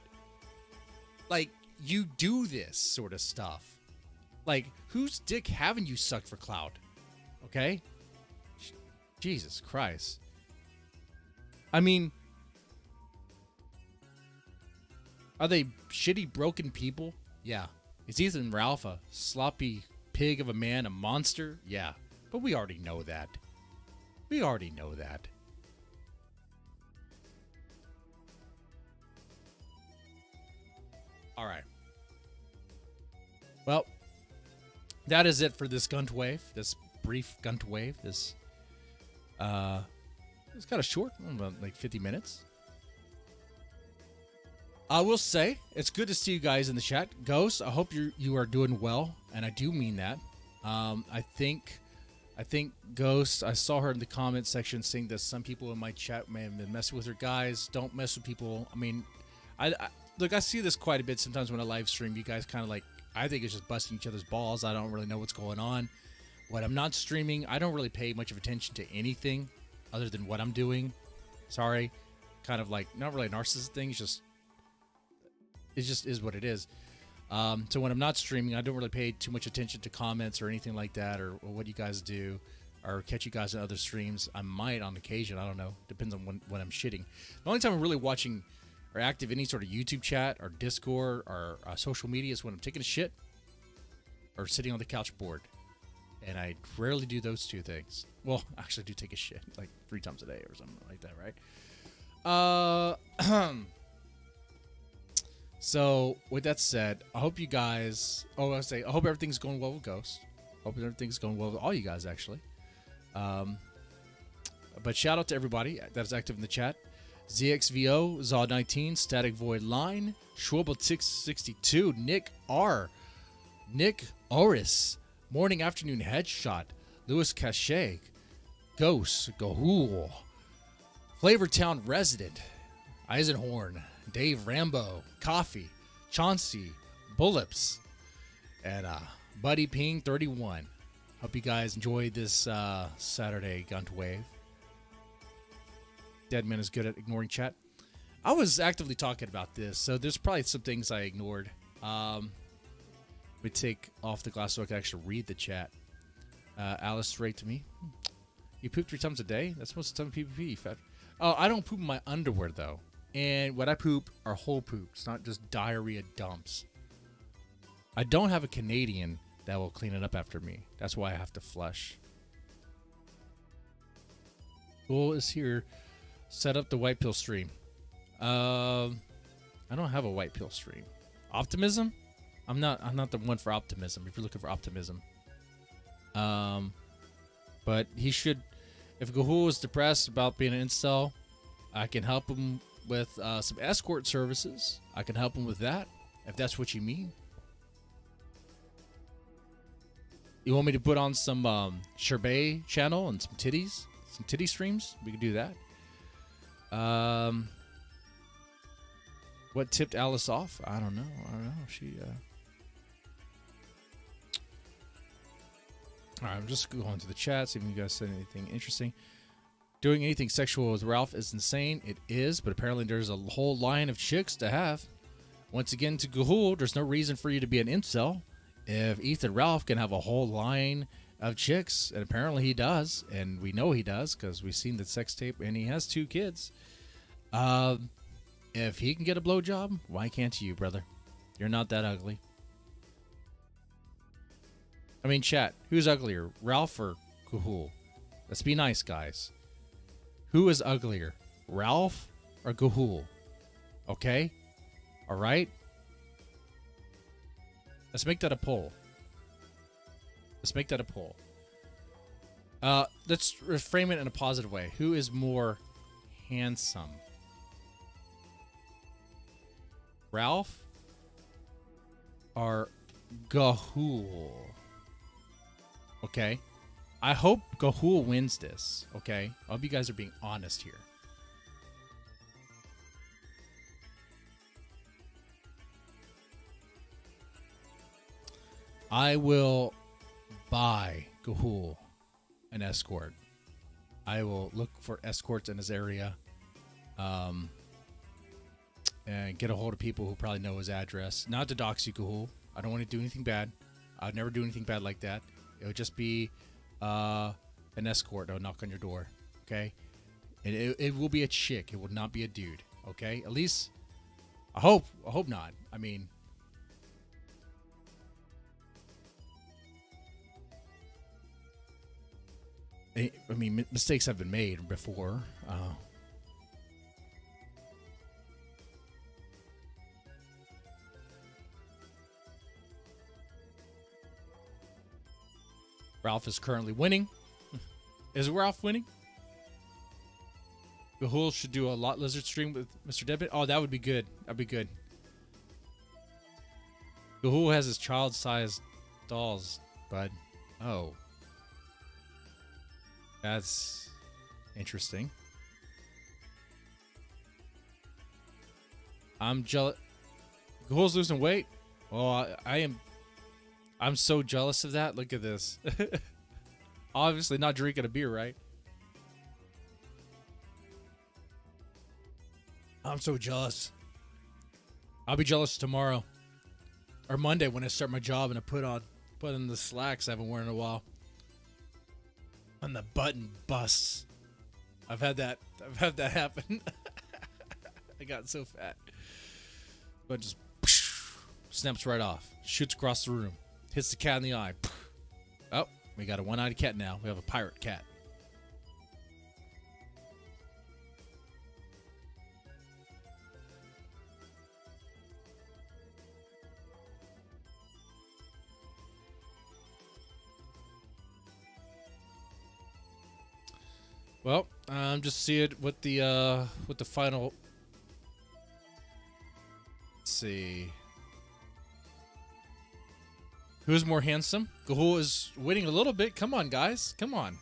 like, you do this sort of stuff. Like, whose dick haven't you sucked for clout? Okay? Jesus Christ. I mean, are they shitty, broken people? Yeah. Is Ethan Ralph a sloppy pig of a man, a monster? Yeah. But we already know that. We already know that. All right. Well, that is it for this Gunt Wave, this brief Gunt Wave. This, it's kind of short, about like 50 minutes. I will say, it's good to see you guys in the chat. Ghost, I hope you are doing well, and I do mean that. I think Ghost, I saw her in the comment section saying that some people in my chat may have been messing with her. Guys, don't mess with people. I mean, look, I see this quite a bit sometimes when I live stream. You guys kind of like, I think it's just busting each other's balls. I don't really know what's going on. When I'm not streaming, I don't really pay much of attention to anything other than what I'm doing. Sorry. Kind of like, not really a narcissist thing. It just is what it is. So when I'm not streaming, I don't really pay too much attention to comments or anything like that, or what you guys do, or catch you guys in other streams. I might on occasion. I don't know. Depends on when I'm shitting. The only time I'm really watching or active in any sort of YouTube chat or Discord or social media is when I'm taking a shit or sitting on the couch bored. And I rarely do those two things. Well, actually I do take a shit like 3 times a day or something like that, right? So, with that said, I hope you guys... I hope everything's going well with Ghost. Hope everything's going well with all you guys, actually. But shout out to everybody that is active in the chat. ZXVO, Zod19, Static Void Line, Schwabel662, Nick R, Nick Oris, Morning Afternoon Headshot, Louis Cachet, Ghost, Gahul, Flavortown Resident, Eisenhorn, Dave Rambo, Coffee, Chauncey, Bullips, and Buddy Ping 31. Hope you guys enjoyed this Saturday Gunt Wave. Deadman is good at ignoring chat. I was actively talking about this, so there's probably some things I ignored. We take off the glass so I can actually read the chat. Alice straight to me. You poop 3 times a day? That's most of the time PvP. Oh, I don't poop in my underwear, though. And what I poop are whole poops, not just diarrhea dumps. I don't have a Canadian that will clean it up after me. That's why I have to flush. Cool is here. Set up the white pill stream. I don't have a white pill stream. Optimism? I'm not the one for optimism. If you're looking for optimism. But he should. If Gahul is depressed about being an incel, I can help him with some escort services. I can help him with that, if that's what you mean. You want me to put on some Sherbet channel and some titties? Some titty streams? We can do that. What tipped Alice off? I don't know. She Alright, I'm just going to the chat, see if you guys said anything interesting. Doing anything sexual with Ralph is insane. It is, but apparently there's a whole line of chicks to have. Once again, to Gahul, there's no reason for you to be an incel. If Ethan Ralph can have a whole line of chicks, and apparently he does, and we know he does because we've seen the sex tape, and he has 2 kids. If he can get a blowjob, why can't you, brother? You're not that ugly. I mean, chat, who's uglier, Ralph or Gahul? Let's be nice, guys. Who is uglier, Ralph or Gahul? Okay? All right? Let's make that a poll. Let's frame it in a positive way. Who is more handsome? Ralph or Gahul? Okay? I hope Gahul wins this, okay? I hope you guys are being honest here. I will buy Gahul an escort. I will look for escorts in his area. And and get a hold of people who probably know his address. Not to dox you, Gahul. I don't want to do anything bad. I'd never do anything bad like that. It would just be an escort that would knock on your door, okay? And it will be a chick. It will not be a dude, okay? At least, I hope not. I mean, mistakes have been made before. Ralph is currently winning. Is Ralph winning? Gahul should do a Lot Lizard stream with Mr. Deadbit. Oh, that would be good. That'd be good. Gahul has his child-sized dolls, bud. Oh. That's interesting. I'm jealous. Gahul's losing weight? Oh, I'm so jealous of that. Look at this. Obviously not drinking a beer, right? I'm so jealous. I'll be jealous tomorrow. Or Monday when I start my job and I put on the slacks I haven't worn in a while. And the button busts. I've had that happen. I got so fat. But just snaps right off. Shoots across the room. Hits the cat in the eye. Oh, we got a one-eyed cat now. We have a pirate cat. Well, just see it with the final. Let's see. Who's more handsome? Gahul is winning a little bit. Come on, guys. Come on.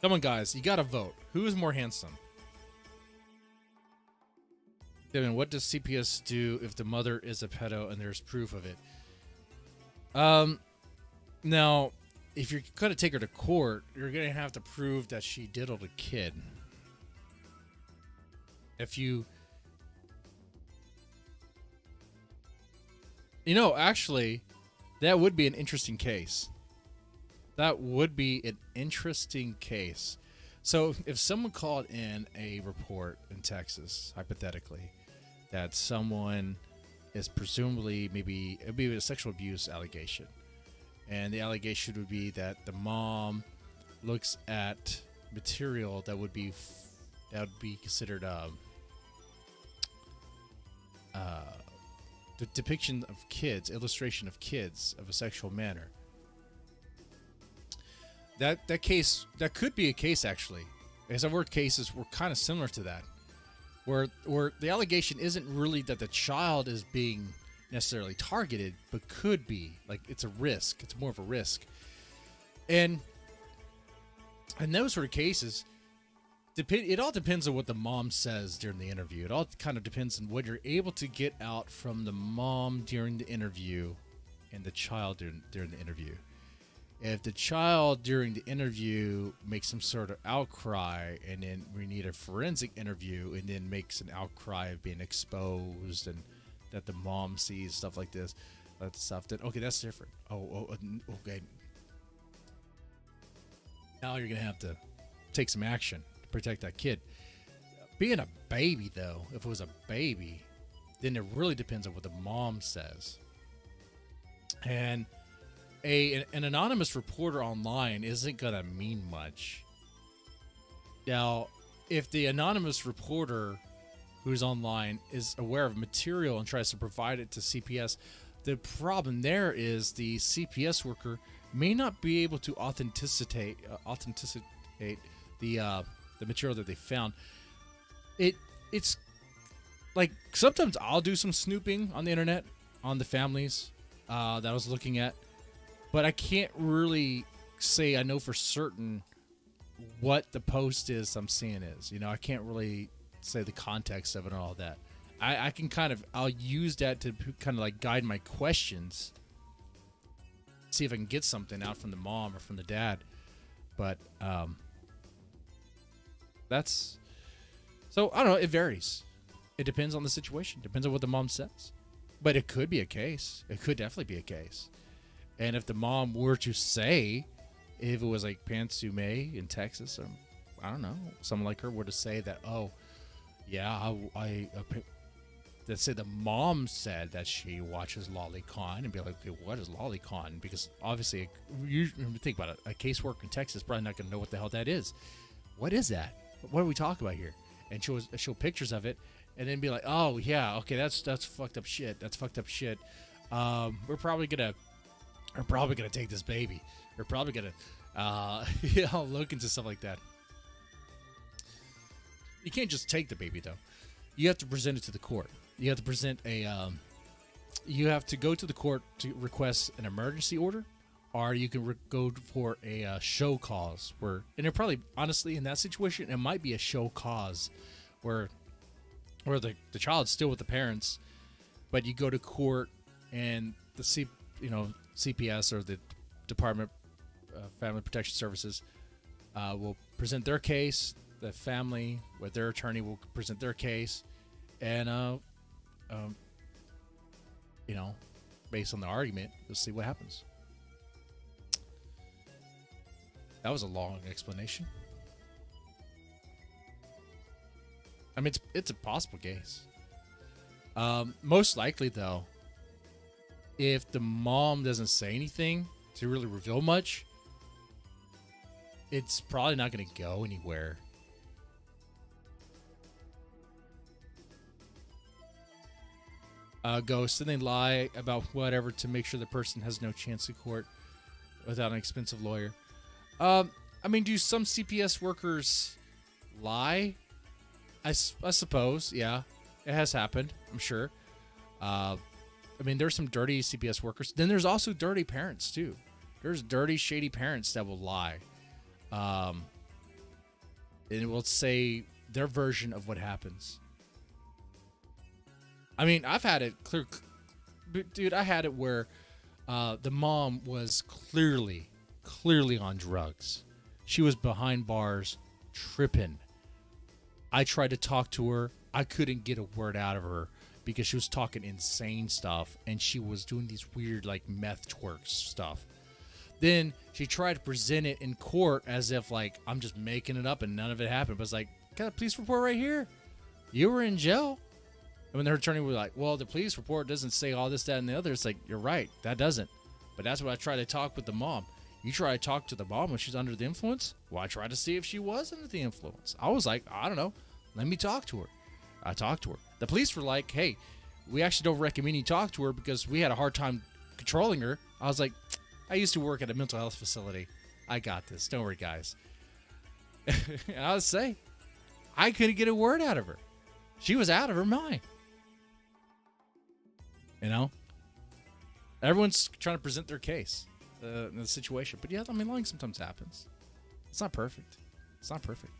Come on, guys. You gotta vote. Who is more handsome? Devin, what does CPS do if the mother is a pedo and there's proof of it? Now, if you're gonna take her to court, you're gonna have to prove that she diddled a kid. If you... You know, actually, that would be an interesting case. That would be an interesting case. So if someone called in a report in Texas, hypothetically, that someone is presumably it'd be a sexual abuse allegation. And the allegation would be that the mom looks at material that would be considered the depiction of kids, illustration of kids of a sexual manner. That case, that could be a case actually. As I've worked cases were kind of similar to that, where the allegation isn't really that the child is being necessarily targeted, but could be. Like, it's a risk. It's more of a risk. And in those sort of cases, it all depends on what the mom says during the interview. It all kind of depends on what you're able to get out from the mom during the interview and the child during the interview. If the child during the interview makes some sort of outcry, and then we need a forensic interview, and then makes an outcry of being exposed and that the mom sees stuff like this, that stuff, then okay, that's different. Okay. Now you're gonna have to take some action to protect that kid. Being a baby, though, if it was a baby, then it really depends on what the mom says. And an anonymous reporter online isn't gonna mean much. Now, if the anonymous reporter who's online is aware of material and tries to provide it to CPS, the problem there is the CPS worker may not be able to authenticate the material that they found. It's like sometimes I'll do some snooping on the internet on the families that I was looking at, but I can't really say I know for certain what the post is I'm seeing is. You know, I can't really say the context of it and all that. I can I'll use that to kind of like guide my questions, see if I can get something out from the mom or from the dad. But That's so I don't know. It varies. It depends on the situation. Depends on what the mom says. But it could be a case. It could definitely be a case. And if the mom were to say, if it was like Pantsu May in Texas, or I don't know, someone like her were to say that, oh, yeah, let's say the mom said that she watches Lolicon, and be like, okay, what is Lolicon? Because obviously, you think about it, a caseworker in Texas is probably not going to know what the hell that is. What is that? What are we talking about here? And show pictures of it, and then be like, oh yeah, okay, that's fucked up shit. That's fucked up shit. We're probably gonna take this baby. We're probably gonna look into stuff like that. You can't just take the baby though. You have to present it to the court. You have to present you have to go to the court to request an emergency order, or you can go for a show cause. And it probably, honestly, in that situation, it might be a show cause, where the child's still with the parents, but you go to court and the CPS or the Department of Family Protection Services will present their case. The family with their attorney will present their case, and based on the argument, we'll see what happens. That was a long explanation. I mean, it's a possible case. Most likely, though, if the mom doesn't say anything to really reveal much, it's probably not going to go anywhere. Ghosts, and they lie about whatever to make sure the person has no chance in court without an expensive lawyer. I mean, do some CPS workers lie? I suppose, yeah. It has happened, I'm sure. I mean, there's some dirty CPS workers. Then there's also dirty parents, too. There's dirty, shady parents that will lie. And it will say their version of what happens. I mean, I've had it clear. Dude, I had it where the mom was clearly on drugs. She was behind bars, tripping. I tried to talk to her. I couldn't get a word out of her because she was talking insane stuff, and she was doing these weird, like, meth twerk stuff. Then she tried to present it in court as if, like, I'm just making it up and none of it happened. But it's like, got a police report right here. You were in jail. And when her attorney was like, well, the police report doesn't say all this, that, and the other. It's like, you're right. That doesn't. But that's what I tried to talk with the mom. You try to talk to the mom when she's under the influence? Well, I tried to see if she was under the influence. I was like, I don't know. Let me talk to her. I talked to her. The police were like, hey, we actually don't recommend you talk to her because we had a hard time controlling her. I was like, I used to work at a mental health facility. I got this. Don't worry, guys. And I would say, I couldn't get a word out of her. She was out of her mind. You know? Everyone's trying to present their case in the situation. But yeah, I mean, lying sometimes happens. It's not perfect. It's not perfect.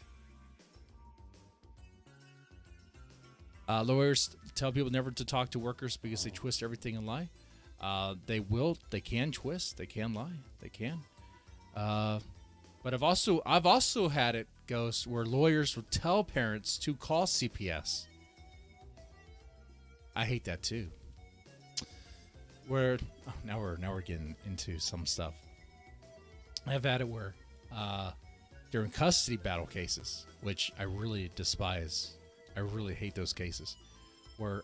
Lawyers tell people never to talk to workers because they twist everything and lie. They can twist, they can lie, they can. But I've also had it, Ghost, where lawyers will tell parents to call CPS. I hate that too. Now we're getting into some stuff. I've had it where during custody battle cases, which I really despise. I really hate those cases where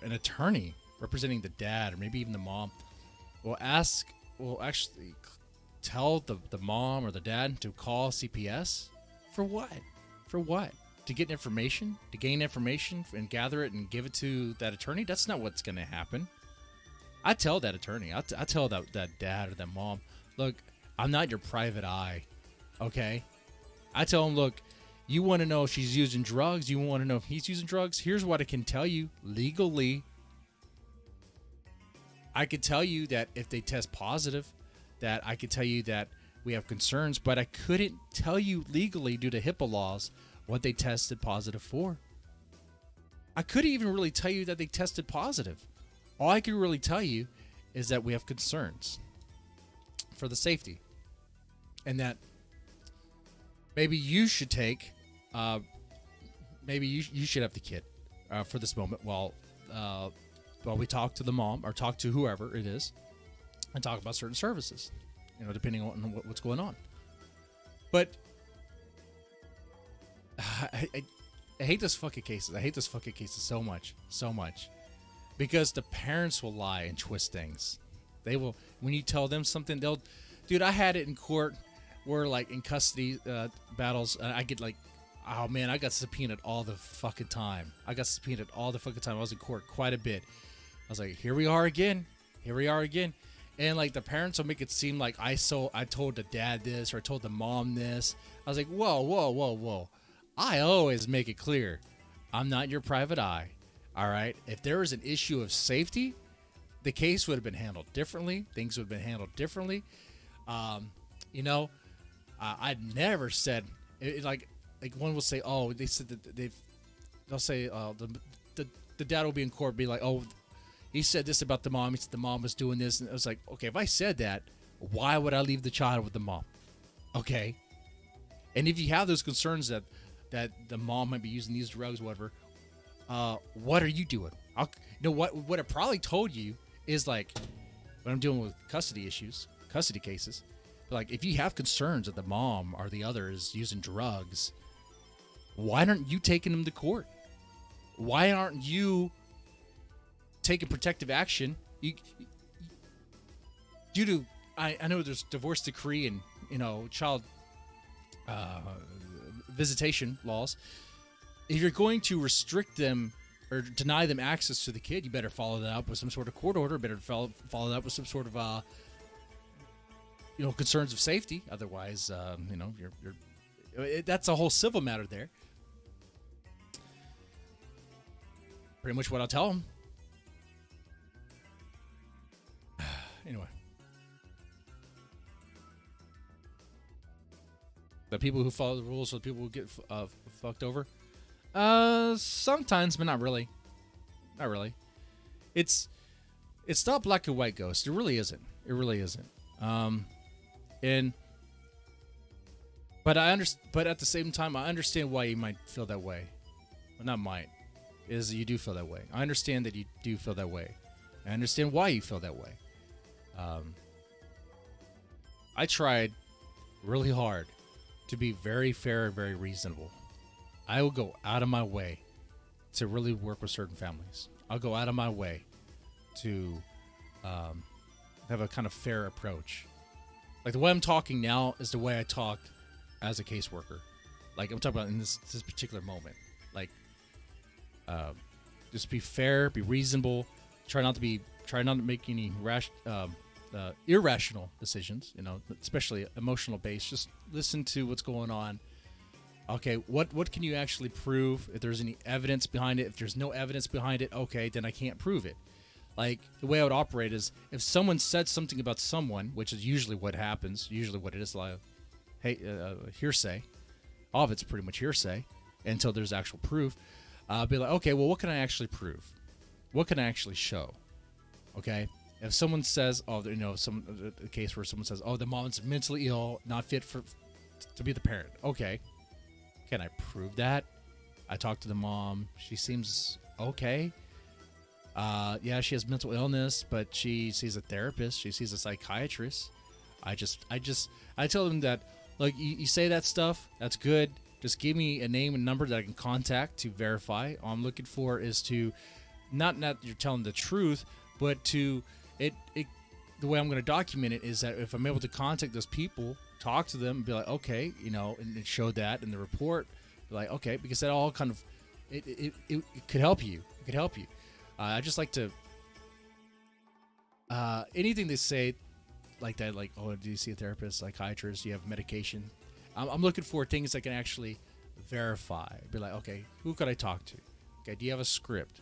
an attorney representing the dad or maybe even the mom will actually tell the mom or the dad to call CPS for what? For what? To get information? To gain information and gather it and give it to that attorney? That's not what's going to happen. I tell that attorney, I tell that dad or that mom, look, I'm not your private eye, okay? I tell him, look, you want to know if she's using drugs? You want to know if he's using drugs? Here's what I can tell you legally. I could tell you that if they test positive, that I could tell you that we have concerns, but I couldn't tell you legally due to HIPAA laws what they tested positive for. I couldn't even really tell you that they tested positive. All I can really tell you is that we have concerns for the safety and that maybe you should take maybe you should have the kid for this moment while we talk to the mom or talk to whoever it is and talk about certain services, depending on what's going on. But I hate this fucking cases. I hate this fucking cases so much, because the parents will lie and twist things. They will, when you tell them something, dude, I had it in court where, like, in custody battles, I get like, oh man, I got subpoenaed all the fucking time. I was in court quite a bit. I was like, here we are again. And like the parents will make it seem like I told the dad this or I told the mom this. I was like, whoa. I always make it clear, I'm not your private eye. All right. If there was an issue of safety, the case would have been handled differently. Things would have been handled differently. I never said like one will say, oh, they said that they'll say the dad will be in court, be like, oh, he said this about the mom. He said the mom was doing this, and I was like, okay, if I said that, why would I leave the child with the mom? Okay, and if you have those concerns that the mom might be using these drugs, whatever, what are you doing? What I probably told you is like when I'm dealing with custody cases, like if you have concerns that the mom or the other is using drugs, why aren't you taking them to court? Why aren't you taking protective action? Due to I know there's divorce decree and child visitation laws. If you're going to restrict them or deny them access to the kid, you better follow that up with some sort of court order. Better follow that up with some sort of concerns of safety. Otherwise, that's a whole civil matter there. Pretty much what I'll tell them. Anyway, the people who follow the rules are the people who get fucked over. Sometimes, but not really. Not really. It's not black and white, Ghost. It really isn't. But at the same time, I understand why you might feel that way. Well, not might. Is you do feel that way. I understand that you do feel that way. I understand why you feel that way. I tried really hard to be very fair and very reasonable. I will go out of my way to really work with certain families. I'll go out of my way to have a kind of fair approach. Like the way I'm talking now is the way I talked as a caseworker. Like I'm talking about in this particular moment. Like, just be fair, be reasonable. Try not to make any irrational decisions. Especially emotional based. Just listen to what's going on. Okay, what can you actually prove? If there's any evidence behind it, if there's no evidence behind it, okay, then I can't prove it. Like the way I would operate is if someone said something about someone, which is usually what happens, usually what it is, like, hearsay. All of it's pretty much hearsay until there's actual proof. Be like, okay, well, what can I actually prove? What can I actually show? Okay, if someone says, a case where someone says, oh, the mom's mentally ill, not fit to be the parent. Okay, can I prove that? I talked to the mom. She seems okay. Yeah, she has mental illness, but she sees a therapist. She sees a psychiatrist. I tell them that, like, you say that stuff, that's good. Just give me a name and number that I can contact to verify. All I'm looking for is to, not you're telling the truth, but to it. The way I'm going to document it is that if I'm able to contact those people, talk to them, and be like, okay, and show that in the report, be like, okay, because that all kind of, it could help you. It could help you. I just like to, anything they say like that, like, oh, do you see a therapist, psychiatrist, do you have medication? I'm looking for things I can actually verify. Be like, okay, who could I talk to? Okay, do you have a script?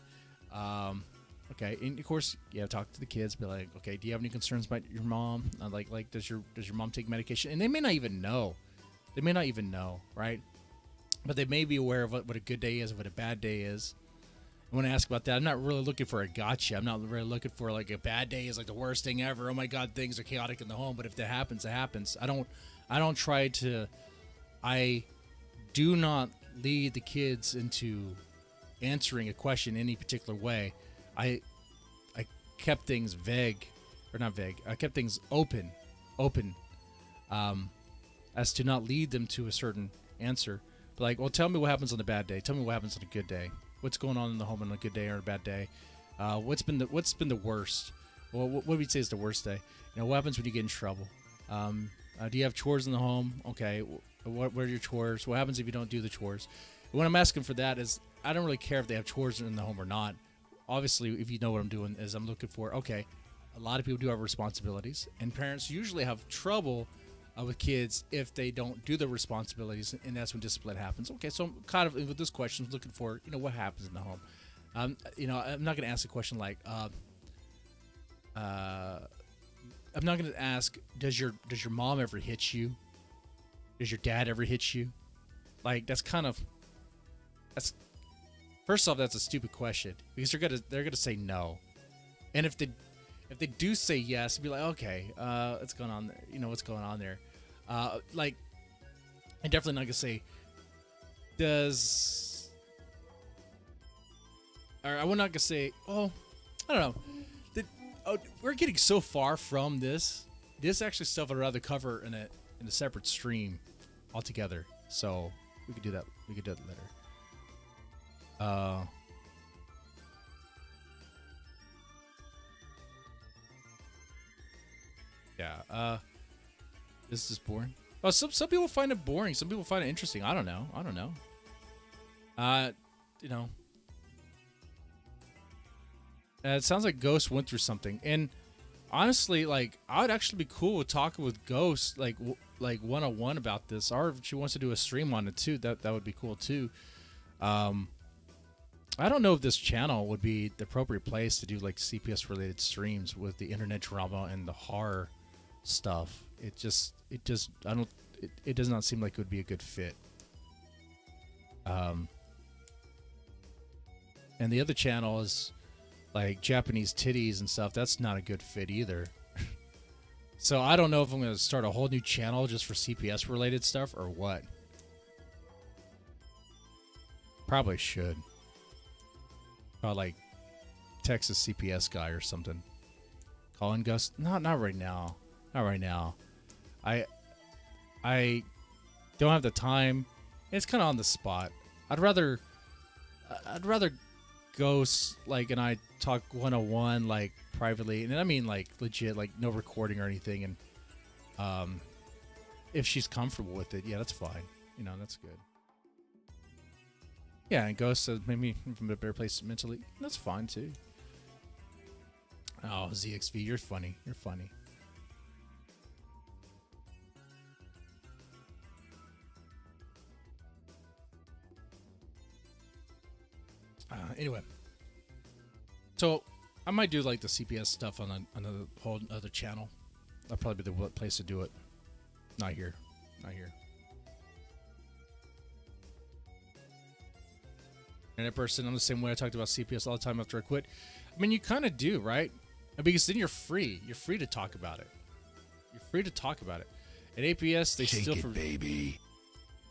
Okay, and of course, talk to the kids. Be like, okay, do you have any concerns about your mom? Like, does your mom take medication? And they may not even know. Right? But they may be aware of what a good day is, what a bad day is. I want to ask about that. I'm not really looking for a gotcha. I'm not really looking for like a bad day is like the worst thing ever. Oh my God, things are chaotic in the home. But if that happens, it happens. I don't try to. I do not lead the kids into answering a question any particular way, I kept things vague, or not vague. I kept things open, as to not lead them to a certain answer. But like, well, tell me what happens on a bad day. Tell me what happens on a good day. What's going on in the home on a good day or a bad day? What's been the worst? Well, what would you say is the worst day? You know, what happens when you get in trouble? Do you have chores in the home? Okay, what are your chores? What happens if you don't do the chores? What I'm asking for that is, I don't really care if they have chores in the home or not. Obviously, if you know what I'm doing, is I'm looking for, okay, a lot of people do have responsibilities, and parents usually have trouble with kids if they don't do the responsibilities, and that's when discipline happens. Okay, so I'm kind of, with this question, looking for, you know, what happens in the home. You know, I'm not going to ask a question like, I'm not going to ask, does your mom ever hit you? Does your dad ever hit you? Like, that's first off, that's a stupid question, because they're gonna say no. And if they do say yes, be like, okay, what's going on there? You know, what's going on there? Like, I'm definitely not gonna say, I'm not gonna say, oh, I don't know. We're getting so far from this. This actually stuff I'd rather cover in a separate stream altogether. So we could do that. We could do that later. Yeah. This is boring. Oh, some people find it boring. Some people find it interesting. I don't know. You know. It sounds like Ghost went through something, and honestly, like, I would actually be cool with talking with Ghost, like one-on-one about this, or if she wants to do a stream on it too, that would be cool too. I don't know if this channel would be the appropriate place to do like CPS related streams with the internet drama and the horror stuff. It does not seem like it would be a good fit. And the other channel is like Japanese titties and stuff. That's not a good fit either. So I don't know if I'm going to start a whole new channel just for CPS related stuff or what. Probably should. Like Texas CPS guy or something. Calling Gus? Not right now. Not right now. I don't have the time. It's kind of on the spot. I'd rather Ghost, like, and I talk 101, like, privately, and I mean, like, legit, like, no recording or anything, and if she's comfortable with it, yeah, that's fine. You know, that's good. Yeah, and Ghost says maybe from a better place mentally. That's fine too. Oh, ZXV, you're funny. You're funny. Anyway, so I might do like the CPS stuff on a whole other channel. That'll probably be the place to do it. Not here. Not here. And a person, I'm the same way. I talked about CPS all the time after I quit. I mean, you kind of do, right? Because then you're free. You're free to talk about it. You're free to talk about it. At APS, they steal from baby.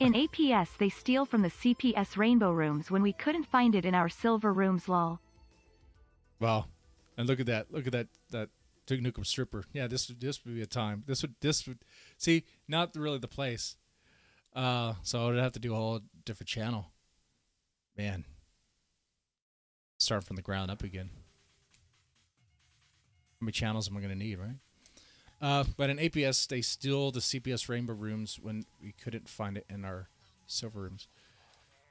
In APS, they steal from the CPS rainbow rooms when we couldn't find it in our silver rooms, lol. Well, and look at that. Look at that Duke Nukem stripper. Yeah, this would be a time. This would see, not really the place. So I'd have to do a whole different channel. Man. Start from the ground up again. How many channels am I going to need, right? But in APS, they steal the CPS rainbow rooms when we couldn't find it in our silver rooms.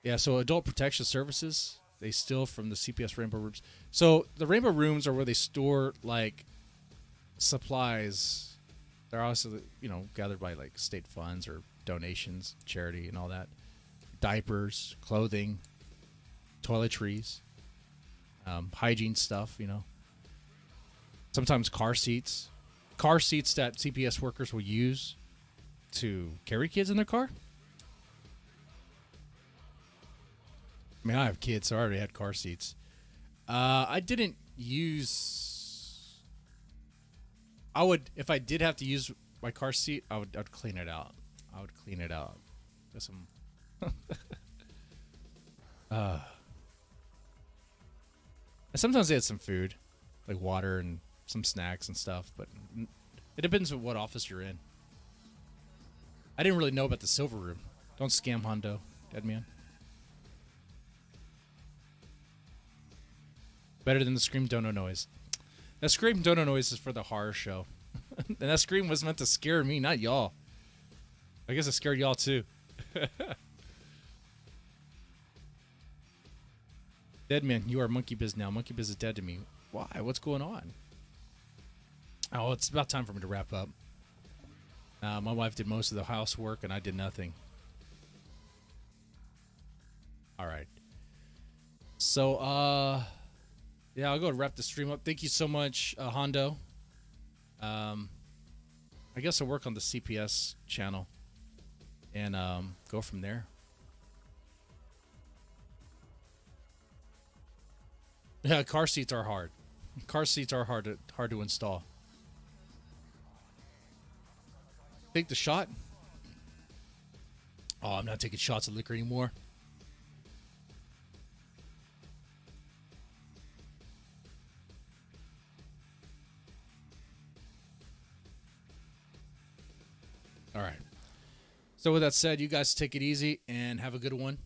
Yeah, so adult protection services, they steal from the CPS rainbow rooms. So the rainbow rooms are where they store, like, supplies. They're also, you know, gathered by, like, state funds or donations, charity and all that. Diapers, clothing, toiletries, hygiene stuff, you know. Sometimes car seats that CPS workers will use to carry kids in their car. I mean, I have kids, so I already had car seats. I didn't use. I would, if I did have to use my car seat, I'd clean it out. I would clean it out. Just some. Sometimes they had some food, like water and some snacks and stuff, but it depends on what office you're in. I didn't really know about the silver room. Don't scam Hondo, dead man. Better than the scream dono noise. That scream dono noise is for the horror show. And that scream was meant to scare me, not y'all. I guess it scared y'all too. Dead man, you are Monkey Biz now. Monkey Biz is dead to me. Why? What's going on? Oh, it's about time for me to wrap up. My wife did most of the housework and I did nothing. All right. So, yeah, I'll go wrap the stream up. Thank you so much, Hondo. I guess I'll work on the CPS channel and go from there. Yeah, car seats are hard. Car seats are hard to install. Take the shot. Oh, I'm not taking shots of liquor anymore. All right. So with that said, you guys take it easy and have a good one.